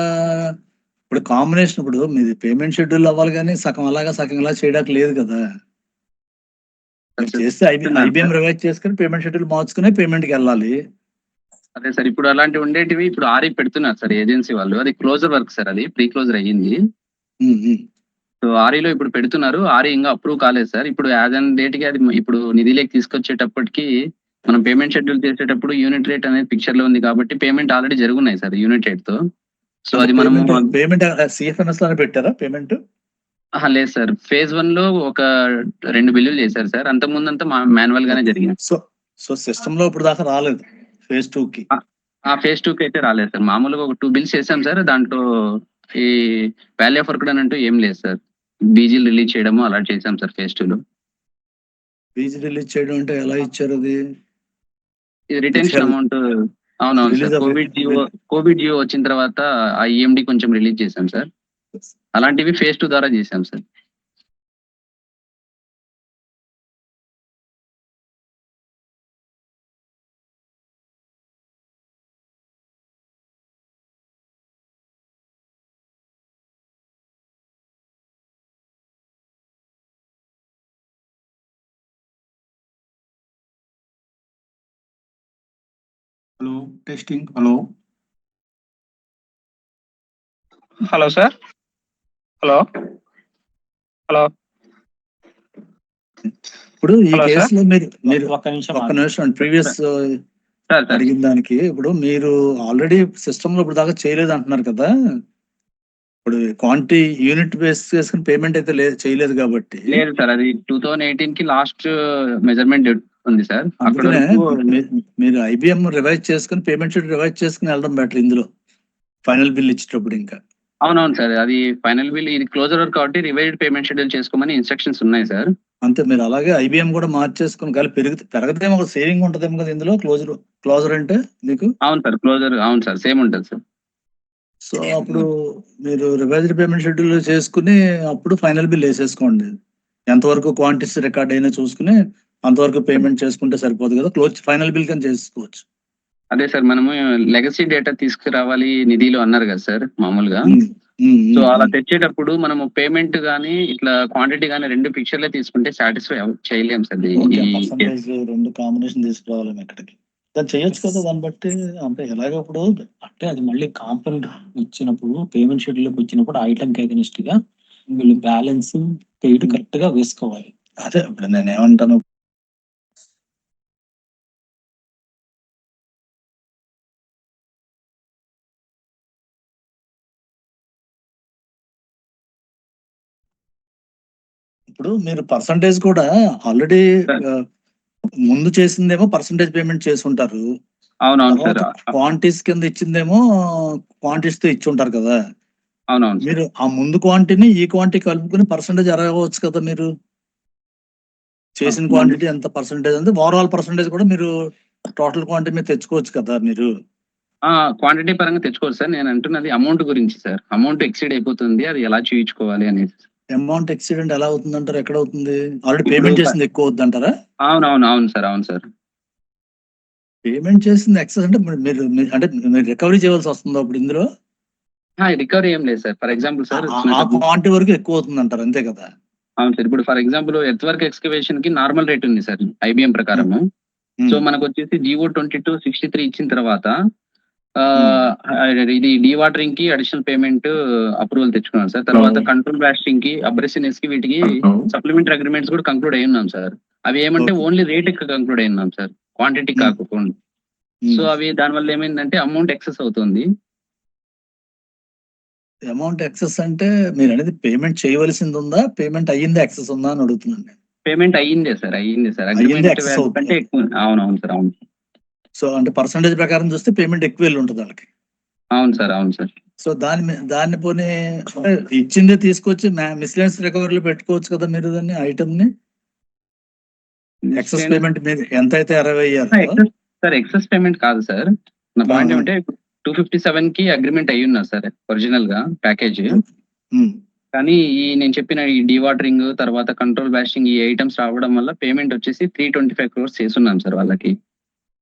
B: ఇప్పుడు కాంబినేషన్, ఇప్పుడు మీది పేమెంట్ షెడ్యూల్ అవ్వాలి కానీ సగం అలాగా సగం ఇలా చేయడానికి లేదు కదా. చేస్తే ఐబిఎం రివైజ్ చేసుకుని పేమెంట్ షెడ్యూల్ మార్చుకునే పేమెంట్కి వెళ్ళాలి.
G: అదే సార్, ఇప్పుడు అలాంటివి ఉండేటివి ఇప్పుడు ఆర్ఈ పెడుతున్నారు సార్ ఏజెన్సీ వాళ్ళు. అది క్లోజర్ వర్క్ సార్, అది ప్రీ క్లోజర్ అయ్యింది. సో ఆర్ఈలో ఇప్పుడు పెడుతున్నారు. ఆర్ఈ ఇంకా అప్రూవ్ కాలేదు సార్. ఇప్పుడు యాజ్ అన్ డేట్ కి అది ఇప్పుడు నిధిలోకి తీసుకొచ్చేటప్పటికి మనం పేమెంట్ షెడ్యూల్ చేసేటప్పుడు యూనిట్ రేట్ అనేది పిక్చర్ లో ఉంది కాబట్టి పేమెంట్ ఆల్రెడీ జరుగున్నాయి సార్ యూనిట్ రేట్ తో. సో అది మనం
B: పేమెంట్ సిఎఫ్ఎంఎస్ లోనే పెట్టారా పేమెంట్?
G: లేదు సార్, ఫేజ్ 1 లో ఒక 2 బిల్లులు చేశారు సార్, అంతకుముందు అంతా మాన్యువల్ గానే జరిగింది.
B: సో సిస్టమ్ లో ఇప్పుడు దాకా రాలేదు ఫేజ్ 2 కి.
G: ఆ ఫేజ్ 2 కి అయితే రాలేదు సార్. మామూలుగా ఒక 2 బిల్స్ చేసాం సార్. దాంట్లో ఈ వాల్యూ ఆఫ్ వర్క్ అంటూ ఏం లేదు సార్. బీజీలు రిలీజ్ చేయడము అలా చేసాం సార్ ఫేజ్ 2 లో.
B: ఫీజు రిలీజ్ చేయడం అంటే ఎలా ఇచ్చారు అది?
G: ఇది రిటెన్షన్ అమౌంట్. అవునవును
B: Release
G: సార్.
B: of-
G: కోవిడ్ జియో వచ్చిన తర్వాత ఆ ఈఎండి కొంచెం రిలీజ్ చేసాం సార్. అలాంటివి ఫేజ్ 2 ద్వారా చేసాం sir.
B: Hello testing. Hello
F: hello sir. Hello hello
B: ఇప్పుడు ఈ
F: Hello, sir.
B: కేసులో మీరు
A: ఒక్క నిమిషం
B: ఒక్క నిమిషం ప్రీవియస్
G: సార్ సార్
B: అడిగిన దానికి ఇప్పుడు మీరు ఆల్రెడీ సిస్టమ్ లో ఇప్పుడు దాకా చేయలేదు అంటున్నారు కదా. ఇప్పుడు క్వాంటిటీ యూనిట్ బేస్ చేసుకుని పేమెంట్ అయితే చేయలేదు కాబట్టి
G: లేదు సార్. అది 2018 కి లాస్ట్ మెజర్మెంట్ ఉంది సార్. అక్కడ
B: అందుకనే
G: వరకు
B: మీరు ఐబిఎం రివైజ్ చేసుకుని పేమెంట్ షీట్ రివైజ్ చేసుకుని వెళ్ళడం బెటర్ ఇందులో ఫైనల్ బిల్ ఇచ్చేటప్పుడు. ఇంకా
G: అవునవును సార్. అది ఫైనల్ బిల్ ఇది క్లోజర్ వర్క్ కాబట్టి రివైజ్డ్ పేమెంట్ షెడ్యూల్ చేసుకోమని ఇన్స్ట్రక్షన్స్ ఉన్నాయి సార్.
B: అంతే. మీరు అలాగే ఐబిఎం కూడా మార్చేసుకుని కానీ పెరగదేమో ఒక సేవింగ్ ఉంటదేమో కదా ఇందులో క్లోజర్ అంటే మీకు.
G: అవును సార్. క్లోజర్ అవును సార్. సేమ్ ఉంటుంది సార్.
B: సో అప్పుడు మీరు రివైజ్డ్ పేమెంట్ షెడ్యూల్ చేసుకుని అప్పుడు ఫైనల్ బిల్ వేసేసుకోండి. ఎంతవరకు క్వాంటిటీస్ రికార్డ్ అయినా చూసుకుని అంతవరకు పేమెంట్ చేసుకుంటే సరిపోదు కదా. ఫైనల్ బిల్ కానీ చేసుకోవచ్చు.
G: అదే సార్. మనము లెగసీ డేటా తీసుకురావాలి నిధిలో అన్నారు కదా సార్ మామూలుగా. సో అలా తెచ్చేటప్పుడు మనము పేమెంట్ గానీ ఇట్లా క్వాంటిటీ గానీ 2 పిక్చర్లే తీసుకుంటే సాటిస్ఫై చేయలేం సార్.
B: పర్సంటేజ్ 2 కాంబినేషన్ తీసుకురావాలి ఎక్కడికి. దాన్ని చేయొచ్చు కదా దాన్ని బట్టి. అంటే ఎలాగప్పుడు
A: అంటే అది మళ్ళీ కాంపౌండ్ ఇచ్చినప్పుడు పేమెంట్ షెడ్యూల్కి వచ్చినప్పుడు ఐటమ్ అగెనిస్ట్ గా వీళ్ళు బ్యాలెన్స్ పెయిడ్ కరెక్ట్ గా వేసుకోవాలి.
B: అదే ఇప్పుడు నేను ఏమంటాను, ఇప్పుడు మీరు పర్సంటేజ్ కూడా ఆల్రెడీ ముందు చేసిందేమో పర్సంటేజ్ పేమెంట్ చేసి ఉంటారు.
G: అవునవును సార్.
B: క్వాంటిటీస్ కింద ఇచ్చిందేమో క్వాంటిటీస్ తో ఇచ్చి ఉంటారు కదా.
G: అవునవును సార్.
B: మీరు ఆ ముందు క్వాంటిటీని ఈ క్వాంటిటీ కలుపుకుని పర్సంటేజ్ అరవచ్చు కదా. మీరు చేసిన క్వాంటిటీ ఎంత పర్సంటేజ్ అంటే ఓవరాల్ పర్సంటేజ్ కూడా మీరు టోటల్ క్వాంటిటీ మీద తెచ్చుకోవచ్చు కదా మీరు.
G: క్వాంటిటీ పరంగా తెచ్చుకోవచ్చు సార్. నేను అంటున్నది అమౌంట్ గురించి సార్. అమౌంట్ ఎక్సీడ్ అయిపోతుంది, అది ఎలా చూయించుకోవాలి అనేది.
B: అమౌంట్ ఎక్సిడెంట్ ఎలా అవుతుంది అంటారు? ఎక్కడ అవుతుంది? ఆల్రెడీ పేమెంట్ చేసింది ఎక్కువ అవుతుంది అంటారా?
G: అవును సార్. అవును సార్.
B: పేమెంట్ చేసింది ఎక్సెస్ అంటే అంటే మీరు రికవరీ చేయవలసి వస్తుందా అప్పుడు ఇందులో?
G: రికవరీ ఏం లేదు సార్. ఫర్ ఎగ్జాంపుల్ సార్
B: ఆ క్వాంటిటీ వరకు ఎక్కువ అవుతుంది అంటారు అంతే కదా?
G: అవును సార్. ఇప్పుడు for example earth work excavation కి నార్మల్ రేట్ ఉంది సార్ ఐబిఎం ప్రకారము. సో మనకు వచ్చేసి GO 2263 ఇచ్చిన తర్వాత ఇది డీ వాటరింగ్ కి అడిషనల్ పేమెంట్ అప్రూవల్ తెచ్చుకున్నాం సార్. తర్వాత కంట్రోల్ బ్లాస్టింగ్ కి అబ్రెసినెస్ కి వీటికి సప్లిమెంటరీ అగ్రిమెంట్స్ కూడా కంక్లూడ్ అయి ఉన్నాం సార్. అవి ఏమంటే ఓన్లీ రేట్ కంక్లూడ్ అయి ఉన్నాం సార్, క్వాంటిటీ కాకుండా. సో అవి దానివల్ల ఏమైందంటే అమౌంట్ ఎక్సెస్ అవుతుంది.
B: అమౌంట్ ఎక్సెస్ అంటే మీరు అనేది పేమెంట్ చేయవలసింది ఉందా, పేమెంట్ అయ్యింది ఎక్సెస్ ఉందా అని అడుగుతున్నాను నేను.
G: Payment అయ్యిందే sir. అగ్రిమెంట్ కంటే ఎక్కువ. అవునవును సార్. అవును.
B: సో అంటే పర్సంటేజ్ ప్రకారం చూస్తే పేమెంట్ ఎక్కువ వెళ్ళి ఉంటుంది వాళ్ళకి.
G: అవును సార్.
B: సో దాన్ని పోనీ ఇచ్చిందే తీసుకొచ్చి మిస్లెన్స్ రికవరీలో పెట్టుకోవచ్చు కదా మీరు దాన్ని ఐటమ్ ని. ఎక్సెస్ పేమెంట్ మీరు ఎంత అయితే 60,000
G: సార్ ఎక్సెస్ పేమెంట్ కాదు సార్. నా పాయింట్ ఏమంటే 257 కి అగ్రిమెంట్ అయ్యి ఉన్నా సార్ ఒరిజినల్ గా ప్యాకేజ్. కానీ ఈ నేను చెప్పిన ఈ డీవాటరింగ్ తర్వాత కంట్రోల్ బ్లాస్టింగ్ ఈ ఐటమ్స్ రావడం వల్ల పేమెంట్ వచ్చేసి 325 crores చేస్తున్నాం సార్ వాళ్ళకి.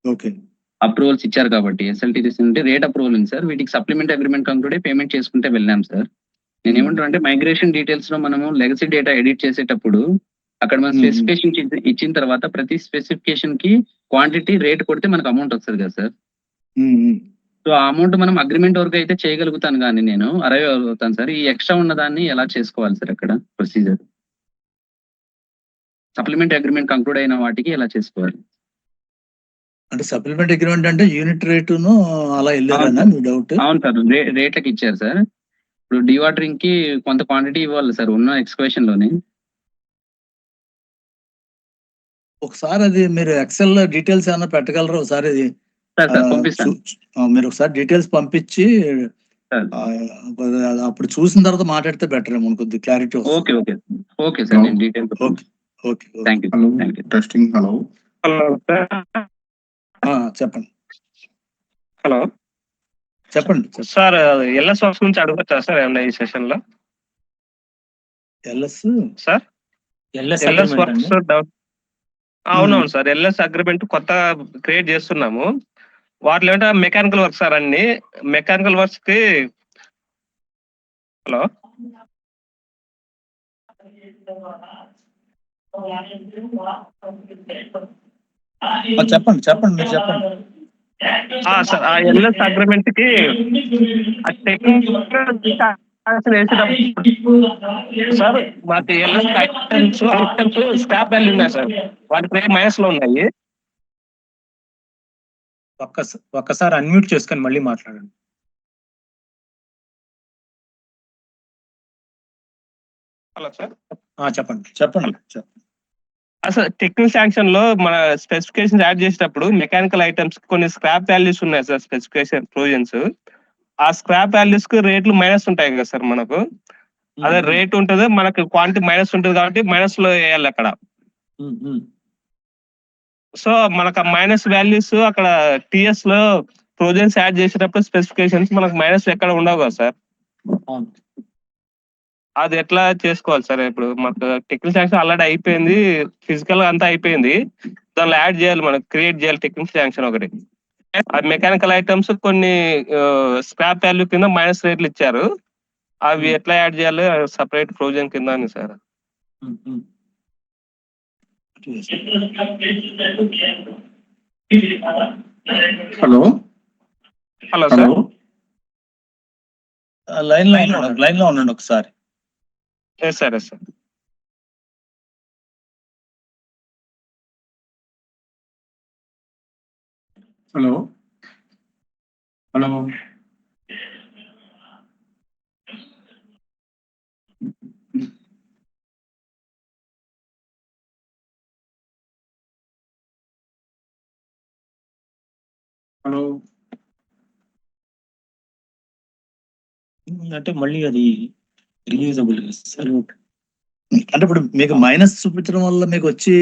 B: ఓకే.
G: అప్రూవల్స్ ఇచ్చారు కాబట్టి SLT తీసుకుంటే రేట్ అప్రూవల్ ఉంది సార్. వీటికి సప్లిమెంట్ అగ్రిమెంట్ కంక్లూడ్ పేమెంట్ చేసుకుంటే వెళ్ళాం సార్. నేను ఏమంటాను అంటే మైగ్రేషన్ డీటెయిల్స్ లో మనము లెగసీ డేటా ఎడిట్ చేసేటప్పుడు అక్కడ మనం స్పెసిఫికేషన్ ఇచ్చిన తర్వాత ప్రతి స్పెసిఫికేషన్ కి క్వాంటిటీ రేట్ కొడితే మనకు అమౌంట్ వస్తుంది కదా సార్. సో ఆ అమౌంట్ మనం అగ్రిమెంట్ వరకు అయితే చేయగలుగుతాను కానీ నేను 60 అవుతాను సార్. ఈ ఎక్స్ట్రా ఉన్న దాన్ని ఎలా చేసుకోవాలి సార్ అక్కడ ప్రొసీజర్? సప్లిమెంట్ అగ్రిమెంట్ కంక్లూడ్ అయిన వాటికి ఎలా చేసుకోవాలి?
B: అంటే సప్లిమెంట్ అగ్రిమెంట్ అంటే యూనిట్ రేటును అలా వెళ్ళారనా మీ డౌట్?
G: అవును సార్. రేట్లకి ఇచ్చారు సార్. ఇప్పుడు డీవాటరింగ్ కి కొంత క్వాంటిటీ ఇవ్వాలి సార్ ఉన్న ఎక్స్కవేషన్ లోనే.
B: ఒకసారి అది మీరు ఎక్సెల్ లో డీటెయిల్స్ ఏమైనా పెట్టగలరా ఒకసారి అది
G: సార్ సార్ పంపిస్తాను
B: మీరు ఒకసారి డీటెయిల్స్ పంపించి
G: సార్.
B: అప్పుడు చూసిన తర్వాత మాట్లాడితే బెటర్ ఏమో కొద్ది clarity
G: okay okay okay sir నేను detail
B: okay okay
G: thank you
H: hello
G: thank you
H: testing hello
F: hello sir.
B: చెప్పండి
F: హలో
B: చెప్పండి
F: సార్, ఎల్ఎస్ వర్క్స్ గురించి అడగచ్చా సార్ ఏమన్నా ఈ సెషన్ లో?
B: LS
F: sir
A: LS
F: LS works doubt. అవునవును సార్,
B: Hmm.
F: ఎల్ఎస్ అగ్రిమెంట్ కొత్త క్రియేట్ చేస్తున్నాము. వాటిలో ఏంటంటే మెకానికల్ వర్క్ సార్, అన్ని మెకానికల్ వర్క్స్ కి. హలో
B: చెప్పండి చెప్పండి మీరు చెప్పండి
F: సార్, ఆ ఎల్ఎస్ అగ్రిమెంట్ కి సార్ మాకు ఎల్ఎస్ ఐటమ్స్ స్టాప్ వాల్యూ ఉన్నాయి సార్, వాటి మైనస్ లో ఉన్నాయి.
A: ఒక్కసారి అన్మ్యూట్ చేసుకొని మళ్ళీ మాట్లాడండి.
F: Hello sir.
A: చెప్పండి.
B: చెప్పండి
F: అసలు టెక్నికల్ శాంక్షన్ లో మన స్పెసిఫికేషన్ యాడ్ చేసేటప్పుడు మెకానికల్ ఐటమ్స్ కొన్ని స్క్రాప్ వాల్యూస్ ఉన్నాయి సార్, స్పెసిఫికేషన్ ప్రొవిజన్స్. ఆ స్క్రాప్ వాల్యూస్ కి రేట్లు మైనస్ ఉంటాయి కదా సార్ మనకు. అదే రేట్ ఉంటుంది, మనకు క్వాంటిటీ మైనస్ ఉంటుంది కాబట్టి మైనస్ లో వేయాలి అక్కడ. సో మనకు ఆ మైనస్ వాల్యూస్ అక్కడ టిఎస్ లో ప్రొవిజన్స్ యాడ్ చేసేటప్పుడు స్పెసిఫికేషన్స్ మనకు మైనస్ ఎక్కడ ఉండవు కదా సార్. అది ఎట్లా చేసుకోవాలి సార్? ఇప్పుడు మాకు టెక్నికల్ శాంక్షన్ ఆల్రెడీ అయిపోయింది, ఫిజికల్ అంతా అయిపోయింది, దానిలో యాడ్ చేయాలి, మనకు క్రియేట్ చేయాలి టెక్నికల్ శాంక్షన్ ఒకటి. ఆ మెకానికల్ ఐటమ్స్ కొన్ని స్క్రాప్ వాల్యూ కింద మైనస్ రేట్లు ఇచ్చారు, అవి ఎట్లా యాడ్ చేయాలి సపరేట్ ప్రొవిజన్ కింద అని sir.
H: Hello
F: hello
H: hello
F: sir.
B: Line లో ఉండండి ఒకసారి.
F: Yes sir, yes sir.
H: Hello hello hello
A: అంటే మళ్ళీ అది రియూజబుల్ సార్.
B: అంటే ఇప్పుడు మీకు మైనస్ చూపించడం వల్ల మీకు వచ్చి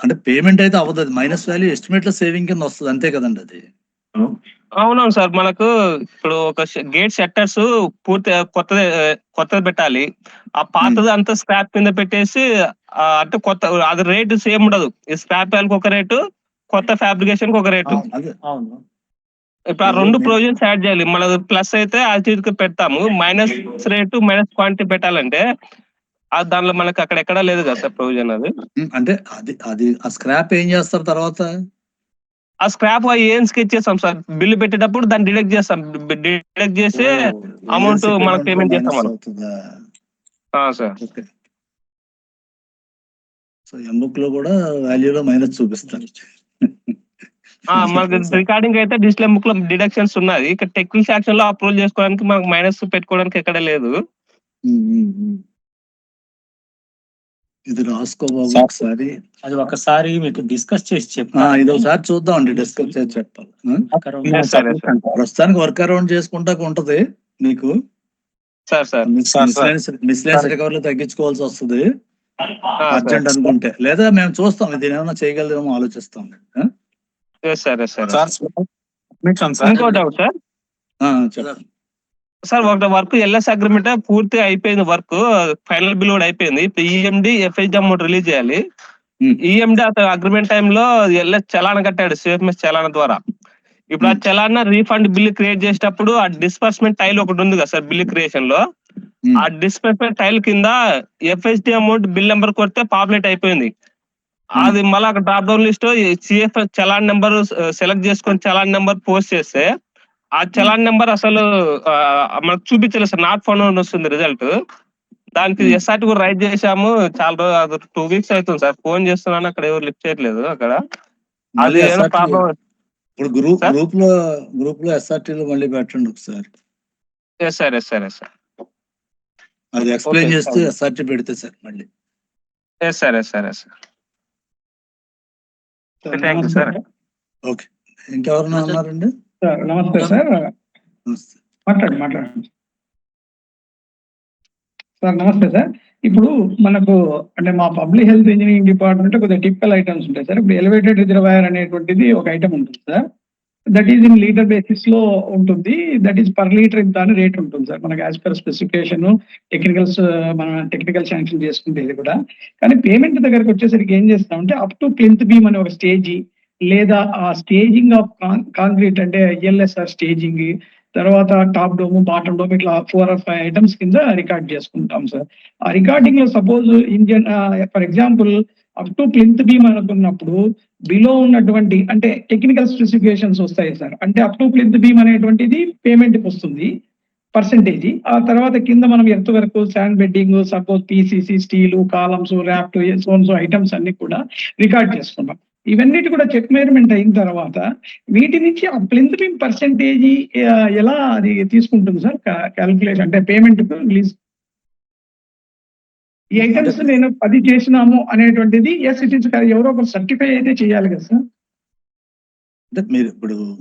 B: అంటే పేమెంట్ అయితే అవ్వదు, అది మైనస్ వాల్యూ ఎస్టిమేట్ లో సేవింగ్ కింద వస్తుంది అంతే కదండి అది.
F: అవునవును సార్, మనకు ఇప్పుడు ఒక గేట్ సెట్టర్స్ పూర్తి కొత్తది పెట్టాలి, ఆ పాతది అంతా స్క్రాప్ కింద పెట్టేసి అంటే కొత్త అది రేటు సేమ్ ఉండదు. ఈ స్క్రాప్ వాల్యూకి ఒక రేటు, కొత్త ఫ్యాబ్రికేషన్ కి ఒక రేటు.
A: అవును.
F: ఇప్పుడు ఆ రెండు ప్రొవిజన్స్ యాడ్ చేయాలి. మనది ప్లస్ అయితే యాజిటీకి పెడతాము, మైనస్ రేటు మైనస్ క్వాంటిటీ పెట్టాలంటే దానిలో మనకి అక్కడ ఎక్కడా లేదు కదా సార్ ప్రొవిజన్ అది.
B: అంటే అది ఆ స్క్రాప్ ఏం చేస్తారు తర్వాత?
F: ఆ స్క్రాప్ ఏం స్కెచ్ చేస్తాం సార్, బిల్లు పెట్టేటప్పుడు దాన్ని డిడక్ట్ చేస్తాం, డిడక్ట్ చేసి అమౌంట్ మనకు పేమెంట్ చేస్తాం మనం. సార్
B: సో ఎంబుక్ లో కూడా వాల్యూలో మైనస్ చూపిస్తారు.
F: మనకి రికార్డింగ్ అయితే డిజిటల్ బుక్ లో డిడక్షన్స్ ఉన్నది, ఇక్కడ టెక్నికల్ శాంక్షన్ లో అప్రూవల్ చేసుకోవడానికి మనకు మైనస్ పెట్టుకోవడానికి ఎక్కడ లేదు.
B: ఇది రాసుకోబాబు ఒకసారి,
A: అది ఒకసారి మీకు డిస్కస్ చేసి
B: ఇది
A: చెప్తాను.
B: ఒకసారి చూద్దాం, డిస్కస్ చేసి చెప్పాలి. ప్రస్తుతానికి వర్క్ అరౌండ్ చేసుకుంటా ఉంటది మీకు.
F: సార్
B: మిస్లెన్స్ రికవరీలో తగ్గించుకోవాల్సి వస్తుంది అర్జెంట్ అనుకుంటే, లేదా మేము చూస్తాం దీని ఏమైనా చేయగలదేమో ఆలోచిస్తాం.
F: ఇంకో డౌట్ సార్.
B: చెప్పండి
F: సార్ ఒక వర్క్ ఎల్ఎస్ అగ్రిమెంట్ పూర్తి అయిపోయింది, వర్క్ ఫైనల్ బిల్ కూడా అయిపోయింది. ఇప్పుడు ఈఎండి ఎఫ్హెచ్ అమౌంట్ రిలీజ్ చేయాలి. ఈఎండి అతను అగ్రిమెంట్ టైంలో ఎల్ఎస్ చలానా కట్టాడు సిఎఫ్ఎంఎస్ చలానా ద్వారా. ఇప్పుడు ఆ చలానా రీఫండ్ బిల్ క్రియేట్ చేసేటప్పుడు ఆ డిస్బర్స్మెంట్ టైల్ ఒకటి ఉంది కదా సార్ బిల్ క్రియేషన్ లో, ఆ డిస్బర్స్మెంట్ టైల్ కింద ఎఫ్హెచ్డి అమౌంట్ బిల్ నెంబర్ కొడితే పాపులేట్ అయిపోయింది. అది మళ్ళీ అక్కడ drop down list CF challan number select చేసుకొని చలాన్ నెంబర్ పోస్ట్ చేస్తే ఆ చలాన్ నెంబర్ అసలు మనకు చూపించలేదు సార్, నాట్ ఫౌండ్ వస్తుంది రిజల్ట్. దానికి ఎస్ఆర్టీ కూడా రైట్ చేసాము, చాలా రోజు 2 weeks అవుతుంది సార్, ఫోన్ చేస్తున్నాను అక్కడ ఎవరు లిఫ్ట్ చేయట్లేదు అక్కడ. అది ఏమైనా ప్రాబ్లం?
B: ఇప్పుడు గ్రూప్ లో ఎస్ఆర్టీలో మళ్ళీ పెట్టండి ఒకసారి.
F: Yes sir.
B: అది ఎక్స్ప్లెయిన్ చేస్తూ ఎస్ఆర్టీ పెడితే సార్ మళ్ళీ
F: yes sir, yes sir, yes sir. Thank you sir.
B: Okay, ఇంకెవరన్నా ఉన్నారండి?
E: సార్ నమస్తే సార్.
B: నమస్తే.
E: మాట్లాడండి సార్. నమస్తే సార్. ఇప్పుడు మనకు అంటే మా పబ్లిక్ హెల్త్ ఇంజనీరింగ్ డిపార్ట్మెంట్ కొద్దిగా టిపికల్ ఐటమ్స్ ఉంటాయి సార్. ఇప్పుడు ఎలివేటెడ్ రిజర్వాయర్ అనేటువంటిది ఒక ఐటమ్ ఉంటుంది sir. That is in litre basis లో ఉంటుంది. దట్ ఈస్ పర్ లీటర్ ఇంత అని రేట్ ఉంటుంది సార్. మనకి యాజ్ పర్ స్పెసిఫికేషన్ టెక్నికల్స్ మన టెక్నికల్ శాంక్షన్ చేసుకుంటే ఇది కూడా. కానీ పేమెంట్ దగ్గరకు వచ్చేసరికి ఏం చేస్తామంటే అప్ టు ప్లింత్ బీమ్ అనే ఒక స్టేజ్, లేదా ఆ స్టేజింగ్ ఆఫ్ కాంక్రీట్ అంటే ఎల్ఎస్ఆర్ స్టేజింగ్, తర్వాత టాప్ డోమ్, బాటమ్ డోమ్, ఇట్లా 4 or 5 ఐటమ్స్ కింద రికార్డ్ చేసుకుంటాం సార్. ఆ రికార్డింగ్ లో suppose engine for example up to plinth beam అనుకున్నప్పుడు బిలో ఉన్నటువంటి అంటే టెక్నికల్ స్పెసిఫికేషన్స్ వస్తాయి సార్. అంటే అప్ టు ప్లింత్ బీమ్ అనేటువంటిది పేమెంట్కి వస్తుంది పర్సెంటేజ్. ఆ తర్వాత కింద మనం ఎర్త్ వరకు, sand bedding, suppose PCC, steel, columns, raft, sons items అన్ని కూడా రికార్డ్ చేసుకుంటాం. ఇవన్నిటి కూడా చెక్ మెజర్మెంట్ అయిన తర్వాత వీటి నుంచి ఆ ప్లింత్ బీమ్ పర్సెంటేజ్ ఎలా అది తీసుకుంటుంది సార్ క్యాల్కులేషన్ అంటే పేమెంట్ రిలీజ్? ఈ ఐటమ్స్ నేను 10 చేసినాము అనేటువంటిది ఎస్ ఇట్ ఇస్ ఎవరో ఒకరు సర్టిఫై అయితే చేయాలి కదా సార్.
B: అంటే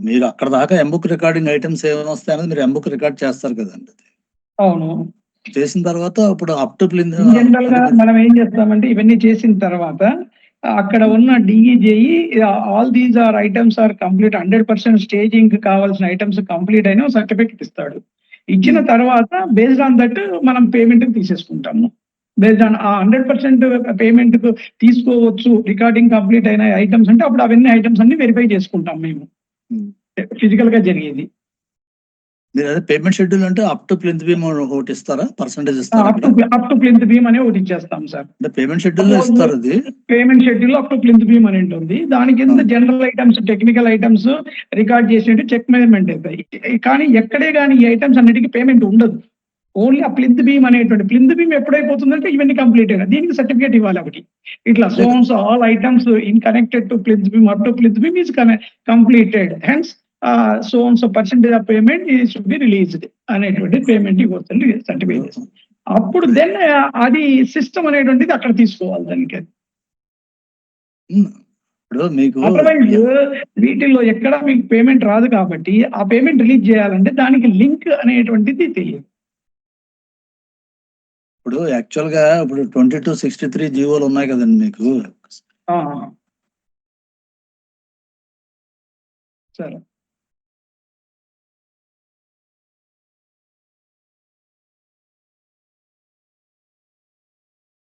B: మీరు అక్కడ దాకా ఎంబుక్ రికార్డింగ్ ఐటమ్స్ ఏమైనా వస్తాయనేది మీరు ఎంబుక్ రికార్డ్ చేస్తారు కదండి.
E: అవును.
B: చేసిన తర్వాత ఇప్పుడు అప్ టు ప్లింత్
E: జనరల్ గా మనం ఏం చేస్తామంటే ఇవన్నీ చేసిన తర్వాత అక్కడ ఉన్న డిఈజేఈ all these are items are complete 100% staging కావాల్సిన ఐటమ్స్ కంప్లీట్ అయిన సర్టిఫికెట్ ఇస్తాడు. ఇచ్చిన తర్వాత బేస్డ్ ఆన్ దట్ మనం పేమెంట్ తీసేసుకుంటాము. బేస్డ్ ఆన్ ఆ 100% పేమెంట్ తీసుకోవచ్చు రికార్డింగ్ కంప్లీట్ అయిన ఐటమ్స్ అంటే అప్పుడు అవన్నీ ఐటమ్స్ అన్ని వెరిఫై చేసుకుంటాం మేము ఫిజికల్ గా జరిగేది.
B: మీరు అదే పేమెంట్ షెడ్యూల్ అంటే అప్ టు ప్లింత్ బీమ్ ఒకటి ఇస్తారా, పర్సెంటేజ్ ఇస్తారా?
E: అప్ టు ప్లింత్ బీమ్ అనే ఒకటి ఇచ్చేస్తాం సార్.
B: అంటే పేమెంట్ షెడ్యూల్ లో ఇస్తారు. అది
E: payment schedule up to plinth beam అని ఉంటుంది. దాని కింద general items, technical items record చేసినట్టు చెక్ మెజర్మెంట్ అవుతాయి. కానీ ఎక్కడే కానీ ఈ ఐటమ్స్ అన్నిటికీ పేమెంట్ ఉండదు. ఓన్లీ ఆ ప్లింత్ బీమ్ అనేటువంటి ప్లింత్ బీమ్ ఎప్పుడైపోతుందంటే ఇవన్నీ కంప్లీట్ అయినా దీనికి సర్టిఫికేట్ ఇవ్వాలి ఒకటి. ఇట్లా sons all items in connected to plinth beam up to plinth beam is completed, hence sons percentage of payment ఈ షుడ్ బి రిలీజ్డ్ అనేటువంటి పేమెంట్ వస్తుంది సర్టిఫికేట్. అప్పుడు దెన్ అది సిస్టమ్ అనేటువంటిది అక్కడ తీసుకోవాలి దానికి.
B: ఇప్పుడు మీకు
E: వీటిల్లో ఎక్కడ మీకు పేమెంట్ రాదు కాబట్టి ఆ పేమెంట్ రిలీజ్ చేయాలంటే దానికి లింక్ అనేటువంటిది తెలియదు.
B: ఇప్పుడు యాక్చువల్ గా ఇప్పుడు 2263 జీవోలు ఉన్నాయి కదండి మీకు.
E: సరే.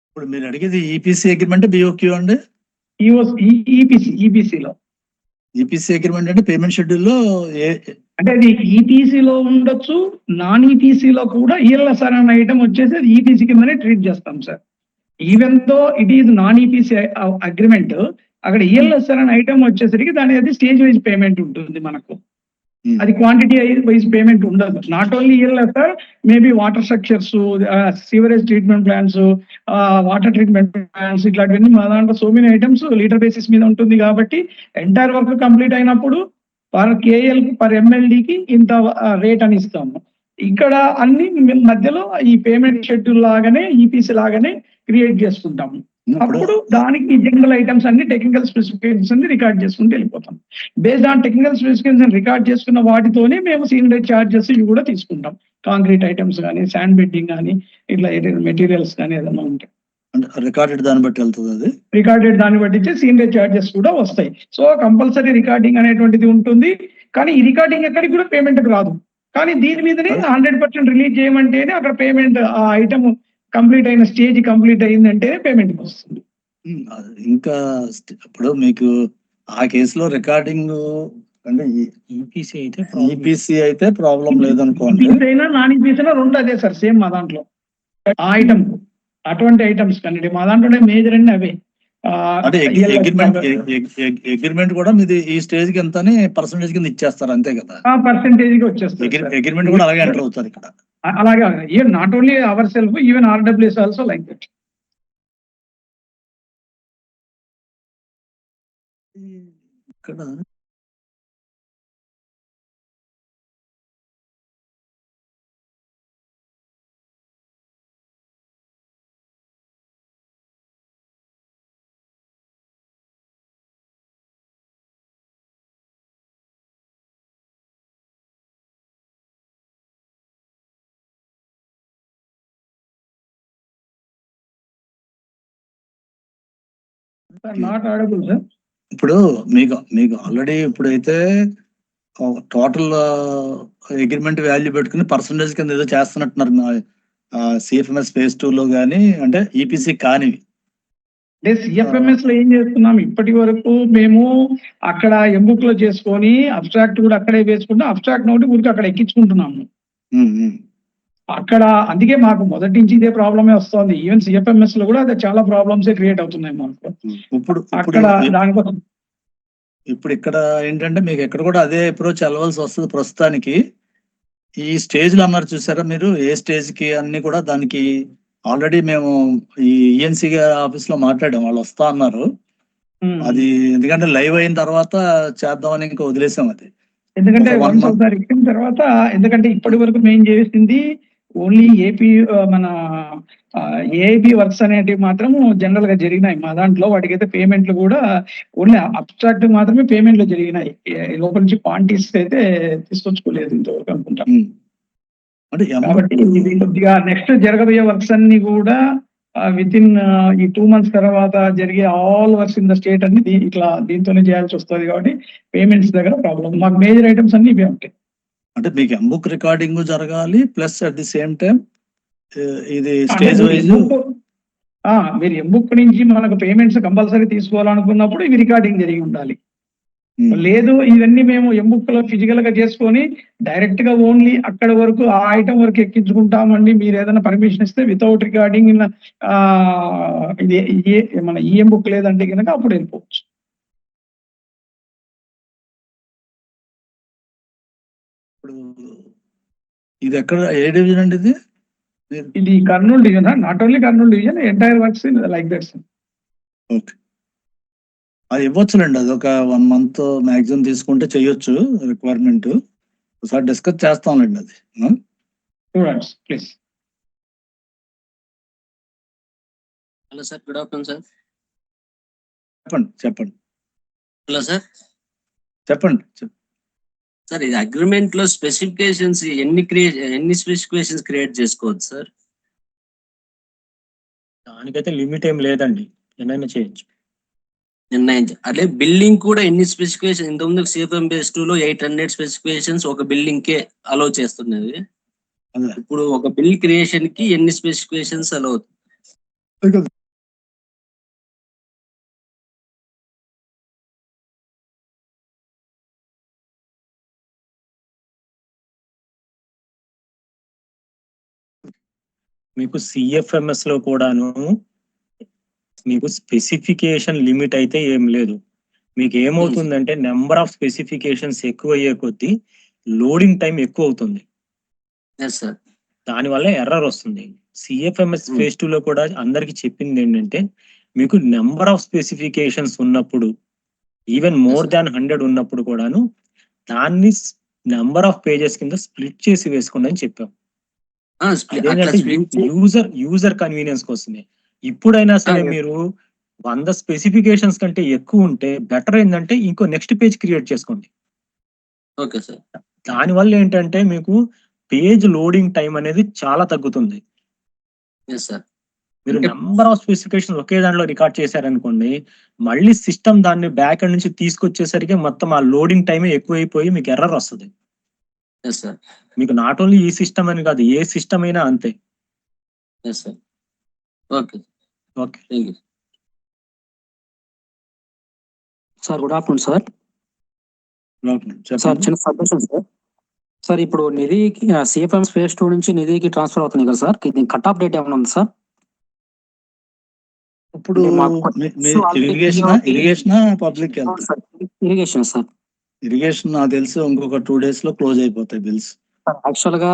B: ఇప్పుడు మీరు అడిగేది ఈపీసీ అగ్రిమెంట్ బిఓక్యూ అండి?
E: ఈపీసీలో
B: ఈపీసీ అగ్రిమెంట్ అంటే పేమెంట్ షెడ్యూల్ లో
E: అంటే అది ఈపీసీలో ఉండొచ్చు, నాన్ ఈపీసీలో కూడా ఈఎల్ఎస్ఆర్ అనే ఐటమ్ వచ్చేసి అది ఈపీసీ కిందనే ట్రీట్ చేస్తాం sir. Even though it is non EPC agreement, అక్కడ ఈఎల్ఎస్ఆర్ అనే ఐటమ్ వచ్చేసరికి దాని అది స్టేజ్ వైజ్ పేమెంట్ ఉంటుంది మనకు. అది క్వాంటిటీ వైజ్ పేమెంట్ ఉండదు. Not only ELSR, maybe water structures, sewerage treatment plans, water treatment plans, ఇట్లాంటివన్నీ మా దాంట్లో so many items litre basis మీద ఉంటుంది కాబట్టి ఎంటైర్ వర్క్ కంప్లీట్ అయినప్పుడు పర్ కేఎల్ పర్ ఎంఎల్డికి ఇంత రేట్ అని ఇస్తాము. ఇక్కడ అన్ని మధ్యలో ఈ పేమెంట్ షెడ్యూల్ లాగానే ఈపీసీ లాగానే క్రియేట్ చేసుకుంటాము. అప్పుడు దానికి జనరల్ ఐటమ్స్ అన్ని టెక్నికల్ స్పెసిఫికేషన్స్ అన్ని రికార్డ్ చేసుకుంటూ వెళ్ళిపోతాం. Based on technical specification record చేసుకున్న వాటితోనే మేము సీనరీ చార్జెస్ ఇవి కూడా తీసుకుంటాం. కాంక్రీట్ ఐటమ్స్ కానీ, శాండ్ బెడ్డింగ్ కానీ, ఇట్లా మెటీరియల్స్ కానీ ఏదైనా ఉంటాయి.
B: రికార్డెడ్ దాన్ని బట్టి వెళ్తుంది. అది
E: రికార్డెడ్ దాన్ని బట్టి సీనరీ చార్జెస్ కూడా వస్తాయి. సో కంపల్సరీ రికార్డింగ్ అనేటువంటిది ఉంటుంది. కానీ ఈ రికార్డింగ్ ఎక్కడికి కూడా పేమెంట్ రాదు. కానీ దీని మీదనే 100% రిలీజ్ చేయమంటేనే అక్కడ పేమెంట్ ఆ ఐటమ్ కంప్లీట్ అయిన స్టేజ్ కంప్లీట్ అయిందంటే పేమెంట్ వస్తుంది.
B: ఇంకా ఇప్పుడు మీకు ఆ కేసులో రికార్డింగ్ అంటే ఈపీసీ అయితే ప్రాబ్లం లేదనుకోండి.
E: అయినా నాన్ ఈపీసీ అయినా రెండు అదే సార్, సేమ్ మా దాంట్లో ఆ ఐటమ్ అటువంటి ఐటమ్స్ కానీ మా దాంట్లోనే మేజర్ అన్ని అవే.
B: అంటే అగ్రిమెంట్ కూడా మీది ఈ స్టేజ్ కి ఎంత పర్సెంటేజ్ కింద ఇచ్చేస్తారు అంతే కదా?
E: పర్సెంటేజ్ కి వచ్చేస్తారు.
B: అగ్రిమెంట్ కూడా అలాగే ఎంటర్ అవుతారు ఇక్కడ.
E: అలాగే even not only our self, even RWS also like that.
B: ఇక్కడ
E: నాట్ ఆడబుల్ సార్.
B: ఇప్పుడు మీకు ఆల్రెడీ ఇప్పుడైతే టోటల్ అగ్రిమెంట్ వాల్యూ పెట్టుకుని పర్సంటేజ్ కింద ఏదో చేస్తున్నట్టున్నారు సిఎఫ్ఎంఎస్ ఫేజ్ 2 లో కానీ, అంటే ఈపీసీ కానివి.
E: అంటే సిఎఫ్ఎంఎస్ లో ఏం చేస్తున్నాం ఇప్పటి వరకు మేము అక్కడ ఎంబుక్ లో చేసుకొని అబ్స్ట్రాక్ట్ కూడా అక్కడే వేసుకుంటూ అబ్స్ట్రాక్ట్ నోటి ఊరికి అక్కడ ఎక్కించుకుంటున్నాము. అక్కడ అందుకే మాకు మొదటి నుంచి ఇదే ప్రాబ్లమే వస్తుంది. ఈవెన్ సిఎఫ్ఎంఎస్ లో కూడా అదే చాలా ప్రాబ్లమ్స్ క్రియేట్ అవుతున్నాయి మాకు. అక్కడ దానికోసం
B: ఇప్పుడు ఇక్కడ ఏంటంటే మీకు ఎక్కడ కూడా అదే అప్రోచ్ వెళ్ళవలసి వస్తుంది ప్రస్తుతానికి. ఈ స్టేజ్లు అన్నారు చూసారా మీరు, ఏ స్టేజ్ కి అన్ని కూడా దానికి ఆల్రెడీ మేము ఈ ఈఎన్సీ ఆఫీస్ లో మాట్లాడాం, వాళ్ళు వస్తా అన్నారు. అది ఎందుకంటే లైవ్ అయిన తర్వాత చేద్దామని ఇంకా వదిలేసాం అది.
E: ఎందుకంటే వన్స్ ఒకసారి ఎక్కిన తర్వాత, ఎందుకంటే ఇప్పటి వరకు మేము చేసింది ఓన్లీ ఏపీ మన ఏఐబి వర్క్స్ అనేటివి మాత్రం జనరల్ గా జరిగినాయి మా దాంట్లో. వాటికైతే పేమెంట్లు కూడా ఓన్లీ అబ్స్ట్రాక్ట్ మాత్రమే పేమెంట్లు జరిగినాయి. లోపల నుంచి క్వాంటిటీస్ అయితే తీసుకొచ్చుకోలేదు ఇంతవరకు అనుకుంటా. కాబట్టి ఇది కొద్దిగా నెక్స్ట్ జరగబోయే వర్క్స్ అన్ని కూడా విత్ ఇన్ ఈ 2 months తర్వాత జరిగే all works in the state అన్ని ఇట్లా దీంతోనే చేయాల్సి వస్తుంది. కాబట్టి పేమెంట్స్ దగ్గర ప్రాబ్లం. మాకు మేజర్ ఐటమ్స్ అన్ని ఇవే ఉంటాయి.
B: అంటే మీకు ఎంబుక్ రికార్డింగ్ జరగాలి, plus at the same time ఇది స్టేజ్ వైజ్
E: మీరు ఎంబుక్ నుంచి మనకు పేమెంట్స్ కంపల్సరీ తీసుకోవాలనుకున్నప్పుడు ఇవి రికార్డింగ్ జరిగి ఉండాలి. లేదు ఇవన్నీ మేము ఎంబుక్ లో ఫిజికల్ గా చేసుకొని డైరెక్ట్ గా ఓన్లీ అక్కడ వరకు ఆ ఐటమ్ వరకు ఎక్కించుకుంటామండి, మీరు ఏదైనా పర్మిషన్ ఇస్తే వితౌట్ రికార్డింగ్ ఇది మన ఈ ఎంబుక్ లేదంటే కనుక అప్పుడు వెళ్ళిపోవచ్చు.
B: ఇది ఎక్కడ, ఏ డివిజన్ అండి ఇది?
E: ఇది Kurnool division, not only Kurnool division, entire works like that.
B: Okay, అది ఇవ్వచ్చులేండి. అది ఒక 1 month మ్యాక్సిమం తీసుకుంటే చెయ్యొచ్చు. రిక్వైర్మెంట్ ఒకసారి డిస్కస్ చేస్తాంలేండి అది.
E: చూడండి please.
I: Hello sir, good afternoon sir.
B: చెప్పండి.
I: Hello sir.
B: చెప్పండి
I: సార్, ఇది అగ్రిమెంట్ లో స్పెసిఫికేషన్స్ ఎన్ని స్పెసిఫికేషన్స్ క్రియేట్ చేసుకోవచ్చు సార్?
A: దానికైతే లిమిట్ ఏం లేదండి, ఎన్నైనా చేయొచ్చు.
I: అదే బిల్డింగ్ కూడా ఎన్ని స్పెసిఫికేషన్, ఇంతకుముందు సిఎఫ్ఎం బేస్ 2 లో 800 స్పెసిఫికేషన్స్ ఒక బిల్డింగ్ కే అలౌ చేస్తున్నది. ఇప్పుడు ఒక బిల్ క్రియేషన్ కి ఎన్ని స్పెసిఫికేషన్స్ అలౌ అవుతుంది?
A: మీకు సిఎఫ్ఎంఎస్ లో కూడాను మీకు స్పెసిఫికేషన్ లిమిట్ అయితే ఏం లేదు. మీకు ఏమవుతుందంటే నెంబర్ ఆఫ్ స్పెసిఫికేషన్స్ ఎక్కువ అయ్యే కొద్దీ లోడింగ్ టైం ఎక్కువ అవుతుంది. దానివల్ల ఎర్రర్ వస్తుంది. సిఎఫ్ఎంఎస్ ఫేజ్ 2 లో కూడా అందరికి చెప్పింది ఏంటంటే, మీకు నెంబర్ ఆఫ్ స్పెసిఫికేషన్స్ ఉన్నప్పుడు, ఈవెన్ మోర్ దాన్ 100 ఉన్నప్పుడు కూడాను దాన్ని నెంబర్ ఆఫ్ పేజెస్ కింద స్ప్లిట్ చేసి వేసుకోండి అని చెప్పాం. యూజర్ కన్వీనియన్స్ కోసమే. ఇప్పుడైనా సరే మీరు 100 స్పెసిఫికేషన్స్ కంటే ఎక్కువ ఉంటే బెటర్ ఏంటంటే ఇంకో నెక్స్ట్ పేజ్ క్రియేట్ చేసుకోండి.
I: Okay sir.
A: దానివల్ల ఏంటంటే మీకు పేజ్ లోడింగ్ టైం అనేది చాలా తగ్గుతుంది. మీరు నెంబర్ ఆఫ్ స్పెసిఫికేషన్ ఒకే దాంట్లో రికార్డ్ చేశారనుకోండి, మళ్ళీ సిస్టమ్ దాన్ని బ్యాక్ ఎండ్ నుంచి తీసుకొచ్చేసరికి మొత్తం ఆ లోడింగ్ టైమే ఎక్కువైపోయి మీకు ఎర్రర్ వస్తుంది. మీకు నాట్ ఓన్లీ ఈ సిస్టమ్ అని కాదు, ఏ సిస్టమ్ అయినా అంతే.
I: Okay
A: okay,
I: thank you
J: sir. Good afternoon sir. Sir, చిన్న సబ్మిషన్ సార్. సార్, ఇప్పుడు నిధికి సిఎఫ్ఎం ఫేజ్ 2 నుంచి నిధికి ట్రాన్స్ఫర్ అవుతుంది కదా సార్, దీని కట్ ఆఫ్ డేట్ ఏమైనా ఉంది సార్?
B: ఇప్పుడు irrigation public
J: irrigation sir.
B: Irrigation నాకు తెలిసి ఇంకొక 2 days లో క్లోజ్ అయిపోతాయి బిల్స్.
J: యాక్చువల్ గా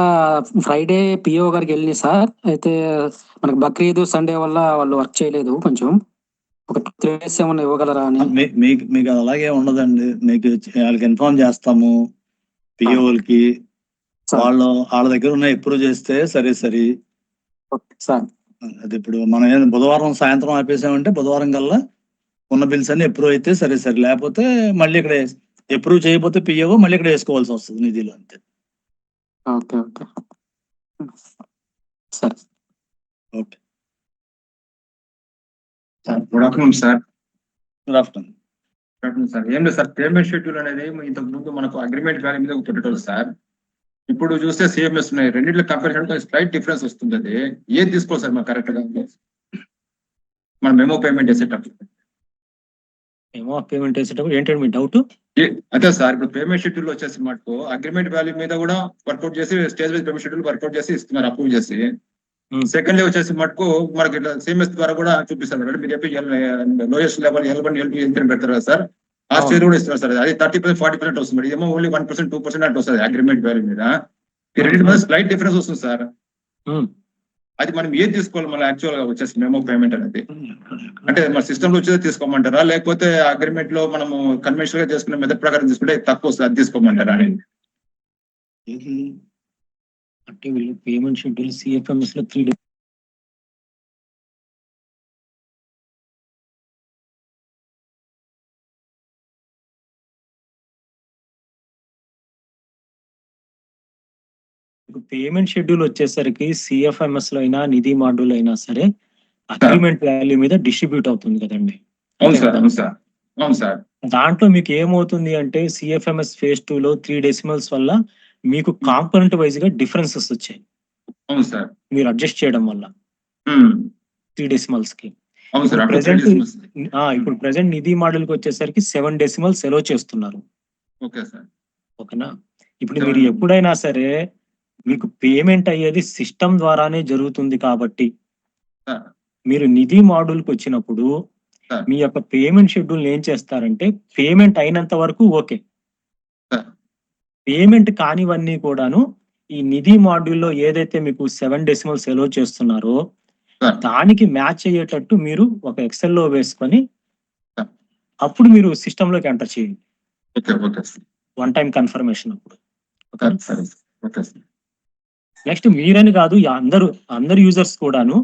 J: ఫ్రైడే పిఓ గారికి వెళ్ళి సార్, అయితే మనకు బక్రీద్ సండే వల్ల వాళ్ళు వర్క్ చేయలేదు. కొంచెం ఒక 3 days ఏమన్నా ఇవ్వగలరా అని.
B: మీకు అలాగే ఉండదండి. మీకు వాళ్ళకి ఇన్ఫార్మ్ చేస్తాము పిఓలకి, వాళ్ళ దగ్గర ఉన్న అప్రూవ్ చేస్తే సరే.
J: సార్,
B: అది ఇప్పుడు మనం బుధవారం సాయంత్రం ఆపేసామంటే బుధవారం కల్లా ఉన్న బిల్స్ అన్ని అప్రూవ్ అయితే సరే. లేకపోతే మళ్ళీ ఇక్కడ అప్రూవ్ చేయకపోతే పిఓ మళ్ళీ ఇక్కడ వేసుకోవాల్సి వస్తుంది నిధిలో, అంతే.
J: Okay okay sir.
B: Okay
C: sir, good afternoon sir.
B: Good afternoon.
H: Sir ఏం లేదు సార్, పేమెంట్ షెడ్యూల్ అనేది ఇంతకు ముందు మనకు అగ్రిమెంట్ వాల్యూ మీద పెట్టేటోళ్ళు సార్. ఇప్పుడు చూస్తే సిఎంఎస్ ఉన్నాయి, రెండింటిలో కంపేర్ స్లైట్ డిఫరెన్స్ వస్తుంది. అది ఏది తీసుకోవాలి సార్ మనం కరెక్ట్ గా మనం మెమో పేమెంట్ చేసేటప్పుడు?
A: ఏమో పేమెంట్ చేసేటప్పుడు ఏంటంటే మీ డౌట్?
H: అదే సార్, ఇప్పుడు పేమెంట్ షెడ్యూల్ వచ్చేసి మటుకు అగ్రిమెంట్ వాల్యూ మీద కూడా వర్కౌట్ చేసి stage wise payment schedule work out చేసి ఇస్తున్నారు, అప్రూవ్ చేసి. సెకండ్ డే వచ్చేసి మటుకు మనకి ఇట్లా సిఎంఎస్ ద్వారా కూడా చూపిస్తారు. మీరు చెప్పి lowest level L1 L2 L3 పెడతారు కదా సార్, ఆ స్టేజ్ కూడా ఇస్తున్నారు సార్. అది 30% 40% వస్తుంది, ఏమో ఓన్లీ 1% 2% అంటే వస్తుంది అగ్రిమెంట్ వాల్యూ మీద. ఈ రెండింటి మీద స్లైట్ డిఫరెన్స్ వస్తుంది సార్. అది మనం ఏది తీసుకోవాలి మళ్ళీ యాక్చువల్ గా వచ్చేసి మెమో పేమెంట్ అనేది? అంటే మన సిస్టమ్ లో వచ్చేది తీసుకోమంటారా, లేకపోతే అగ్రిమెంట్ లో మనము కన్వెన్షనల్ గా చేసుకునే మెథడ్ ప్రకారం తీసుకుంటే తక్కువ వస్తుంది, అది తీసుకోమంటారా అని?
A: అంటే వీళ్ళు పేమెంట్ షెడ్యూల్ సిఎఫ్ఎంఎస్ లో 3 days పేమెంట్ షెడ్యూల్ వచ్చేసరికి సిఎఫ్ఎంఎస్ లో అయినా నిధి మాడ్యూల్ అయినా సరే అగ్రిమెంట్ వాల్యూ మీద డిస్ట్రిబ్యూట్ అవుతుంది కదండి.
H: అవును సార్, అవును సార్, అవును సార్.
A: దాంట్లో మీకు ఏమవుతుంది అంటే సిఎఫ్ఎంఎస్ ఫేజ్ 2 లో 3 decimals వల్ల మీకు కాంపోనెంట్ వైజ్ గా డిఫరెన్సెస్ వచ్చాయి.
H: అవును సార్,
A: మీరు అడ్జస్ట్ చేయడం వల్ల 3 decimals కి.
H: అవును సార్.
A: ఇప్పుడు ప్రెసెంట్ నిధి మోడల్ కి వచ్చేసరికి 7 decimals ఎలో చేస్తున్నారు.
H: ఓకే సార్,
A: ఓకేనా? ఇప్పుడు మీరు ఎప్పుడైనా సరే మీకు పేమెంట్ అయ్యేది సిస్టమ్ ద్వారానే జరుగుతుంది కాబట్టి మీరు నిధి మాడ్యూల్ కి వచ్చినప్పుడు మీ యొక్క పేమెంట్ షెడ్యూల్ ఏం చేస్తారంటే పేమెంట్ అయినంత వరకు ఓకే, పేమెంట్ కానివన్నీ కూడాను ఈ నిధి మాడ్యూల్లో ఏదైతే మీకు 7 decimals ఎలో చేస్తున్నారో దానికి మ్యాచ్ అయ్యేటట్టు మీరు ఒక ఎక్సెల్ లో వేసుకొని అప్పుడు మీరు సిస్టమ్ లోకి ఎంటర్ చేయండి. వన్ టైం కన్ఫర్మేషన్ అప్పుడు. నెక్స్ట్ మీరని కాదు, అందరు యూజర్స్ కూడాను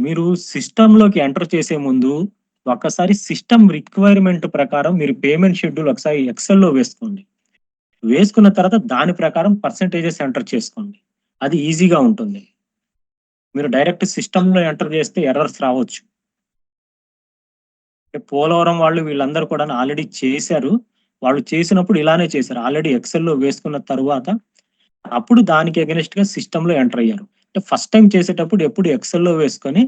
A: మీరు సిస్టమ్ లోకి ఎంటర్ చేసే ముందు ఒక్కసారి సిస్టమ్ రిక్వైర్మెంట్ ప్రకారం మీరు పేమెంట్ షెడ్యూల్ ఒకసారి ఎక్సెల్ లో వేసుకోండి. వేసుకున్న తర్వాత దాని ప్రకారం పర్సెంటేజెస్ ఎంటర్ చేసుకోండి. అది ఈజీగా ఉంటుంది. మీరు డైరెక్ట్ సిస్టమ్ లో ఎంటర్ చేస్తే ఎర్రర్స్ రావచ్చు. పోలవరం వాళ్ళు వీళ్ళందరూ కూడా ఆల్రెడీ చేశారు. వాళ్ళు చేసినప్పుడు ఇలానే చేశారు, ఆల్రెడీ ఎక్సెల్ లో వేసుకున్న తర్వాత అప్పుడు దానికి అగెనిస్ట్ గా సిస్టమ్ లో ఎంటర్ అయ్యారు. అంటే ఫస్ట్ టైం చేసేటప్పుడు ఎప్పుడు ఎక్సెల్ లో వేసుకొని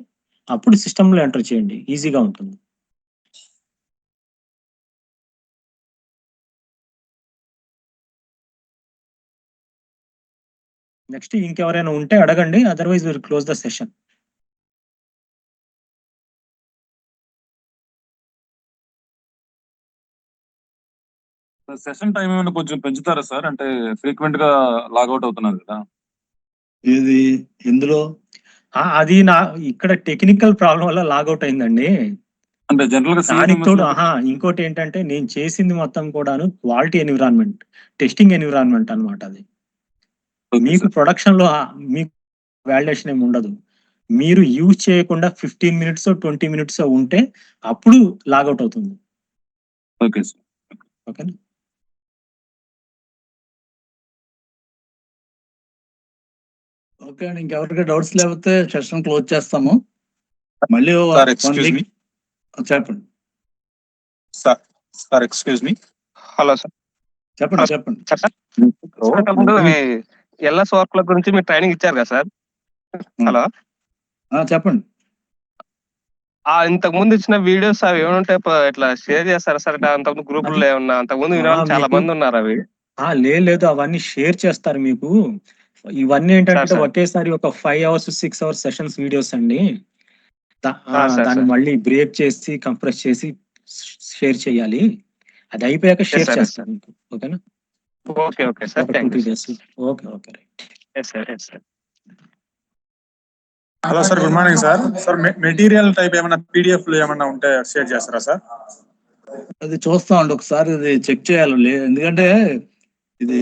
A: అప్పుడు సిస్టమ్ లో ఎంటర్ చేయండి, ఈజీగా ఉంటుంది. నెక్స్ట్ ఇంకెవరైనా ఉంటే అడగండి, otherwise will close the session.
K: Session time ఏమైనా కొంచెం పెంచుతారా సార్? అంటే ఫ్రీక్వెంట్ గా లాగౌట్ అవుతున్నారు కదా.
B: ఇది ఇందులో
A: అది ఇక్కడ టెక్నికల్ ప్రాబ్లం వల్ల లాగౌట్ అయిందండి.
K: అంటే జనరల్ గా
A: దానికి తోడు ఇంకోటి ఏంటంటే నేను చేసింది మొత్తం కూడాను క్వాలిటీ ఎన్విరాన్మెంట్, టెస్టింగ్ ఎన్విరాన్మెంట్ అన్నమాట. అది మీకు ప్రొడక్షన్ లో మీకు వాలిడేషన్ ఏమి ఉండదు. మీరు యూజ్ చేయకుండా 15 minutes 20 minutes ఉంటే అప్పుడు లాగౌట్ అవుతుంది.
K: ఓకే సార్,
A: ఓకేనా?
B: ఓకే అండి, ఇంకెవరికి డౌట్స్ లేకపోతే సెషన్ క్లోజ్ చేస్తాము. మళ్ళీ చెప్పండి
K: sir. Excuse me. Hello sir.
B: చెప్పండి.
F: ఎల్ఎస్ వర్క్ గురించి మీరు ట్రైనింగ్ ఇచ్చారు కదా సార్. హలో
B: చెప్పండి.
F: ఇంతకు ముందు ఇచ్చిన వీడియోస్ అవి ఏమంటే ఇట్లా షేర్ చేస్తారా సార్? అంతకుముందు గ్రూపుల్లో ఏమన్నా అంతకుముందు చాలా మంది ఉన్నారు అవి.
A: లేదు, అవన్నీ షేర్ చేస్తారు మీకు. ఇవన్నీ ఏంటంటే ఒకేసారి ఒక 5 hours 6 hours సెషన్స్ వీడియోస్ అండి. దాన్ని మళ్ళీ బ్రేక్ చేసి కంప్రెస్ చేసి షేర్ చేయాలి. అది అయిపోయాక షేర్ చేస్తాను మీకు. ఓకేనా?
F: Okay sir.
A: Okay right.
K: Hello sir, good morning sir. Sir material type ఏమైనా PDF లో ఏమైనా ఉంటే షేర్ చేస్తారా సార్?
B: అది చూస్తామండి, ఒకసారి ఇది చెక్ చేయాలి. ఎందుకంటే ఇది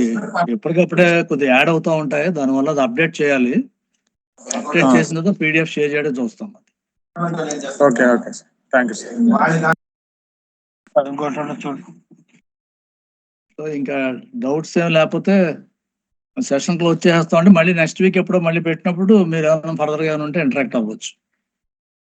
B: ఎప్పటికప్పుడే కొద్దిగా యాడ్ అవుతా ఉంటాయి, దానివల్ల అది అప్డేట్ చేయాలి. అప్డేట్ చేసిన తర్వాత PDF షేర్ చేయడం చూస్తాం.
K: Okay sir, thank you sir.
B: So ఇంకా డౌట్స్ ఏం లేకపోతే సెషన్ క్లోజ్ చేస్తామండి. మళ్ళీ నెక్స్ట్ వీక్ ఎప్పుడో మళ్ళీ పెట్టినప్పుడు మీరు ఏమైనా ఫర్దర్గా ఏమైనా ఉంటే ఇంటరాక్ట్ అవ్వచ్చు.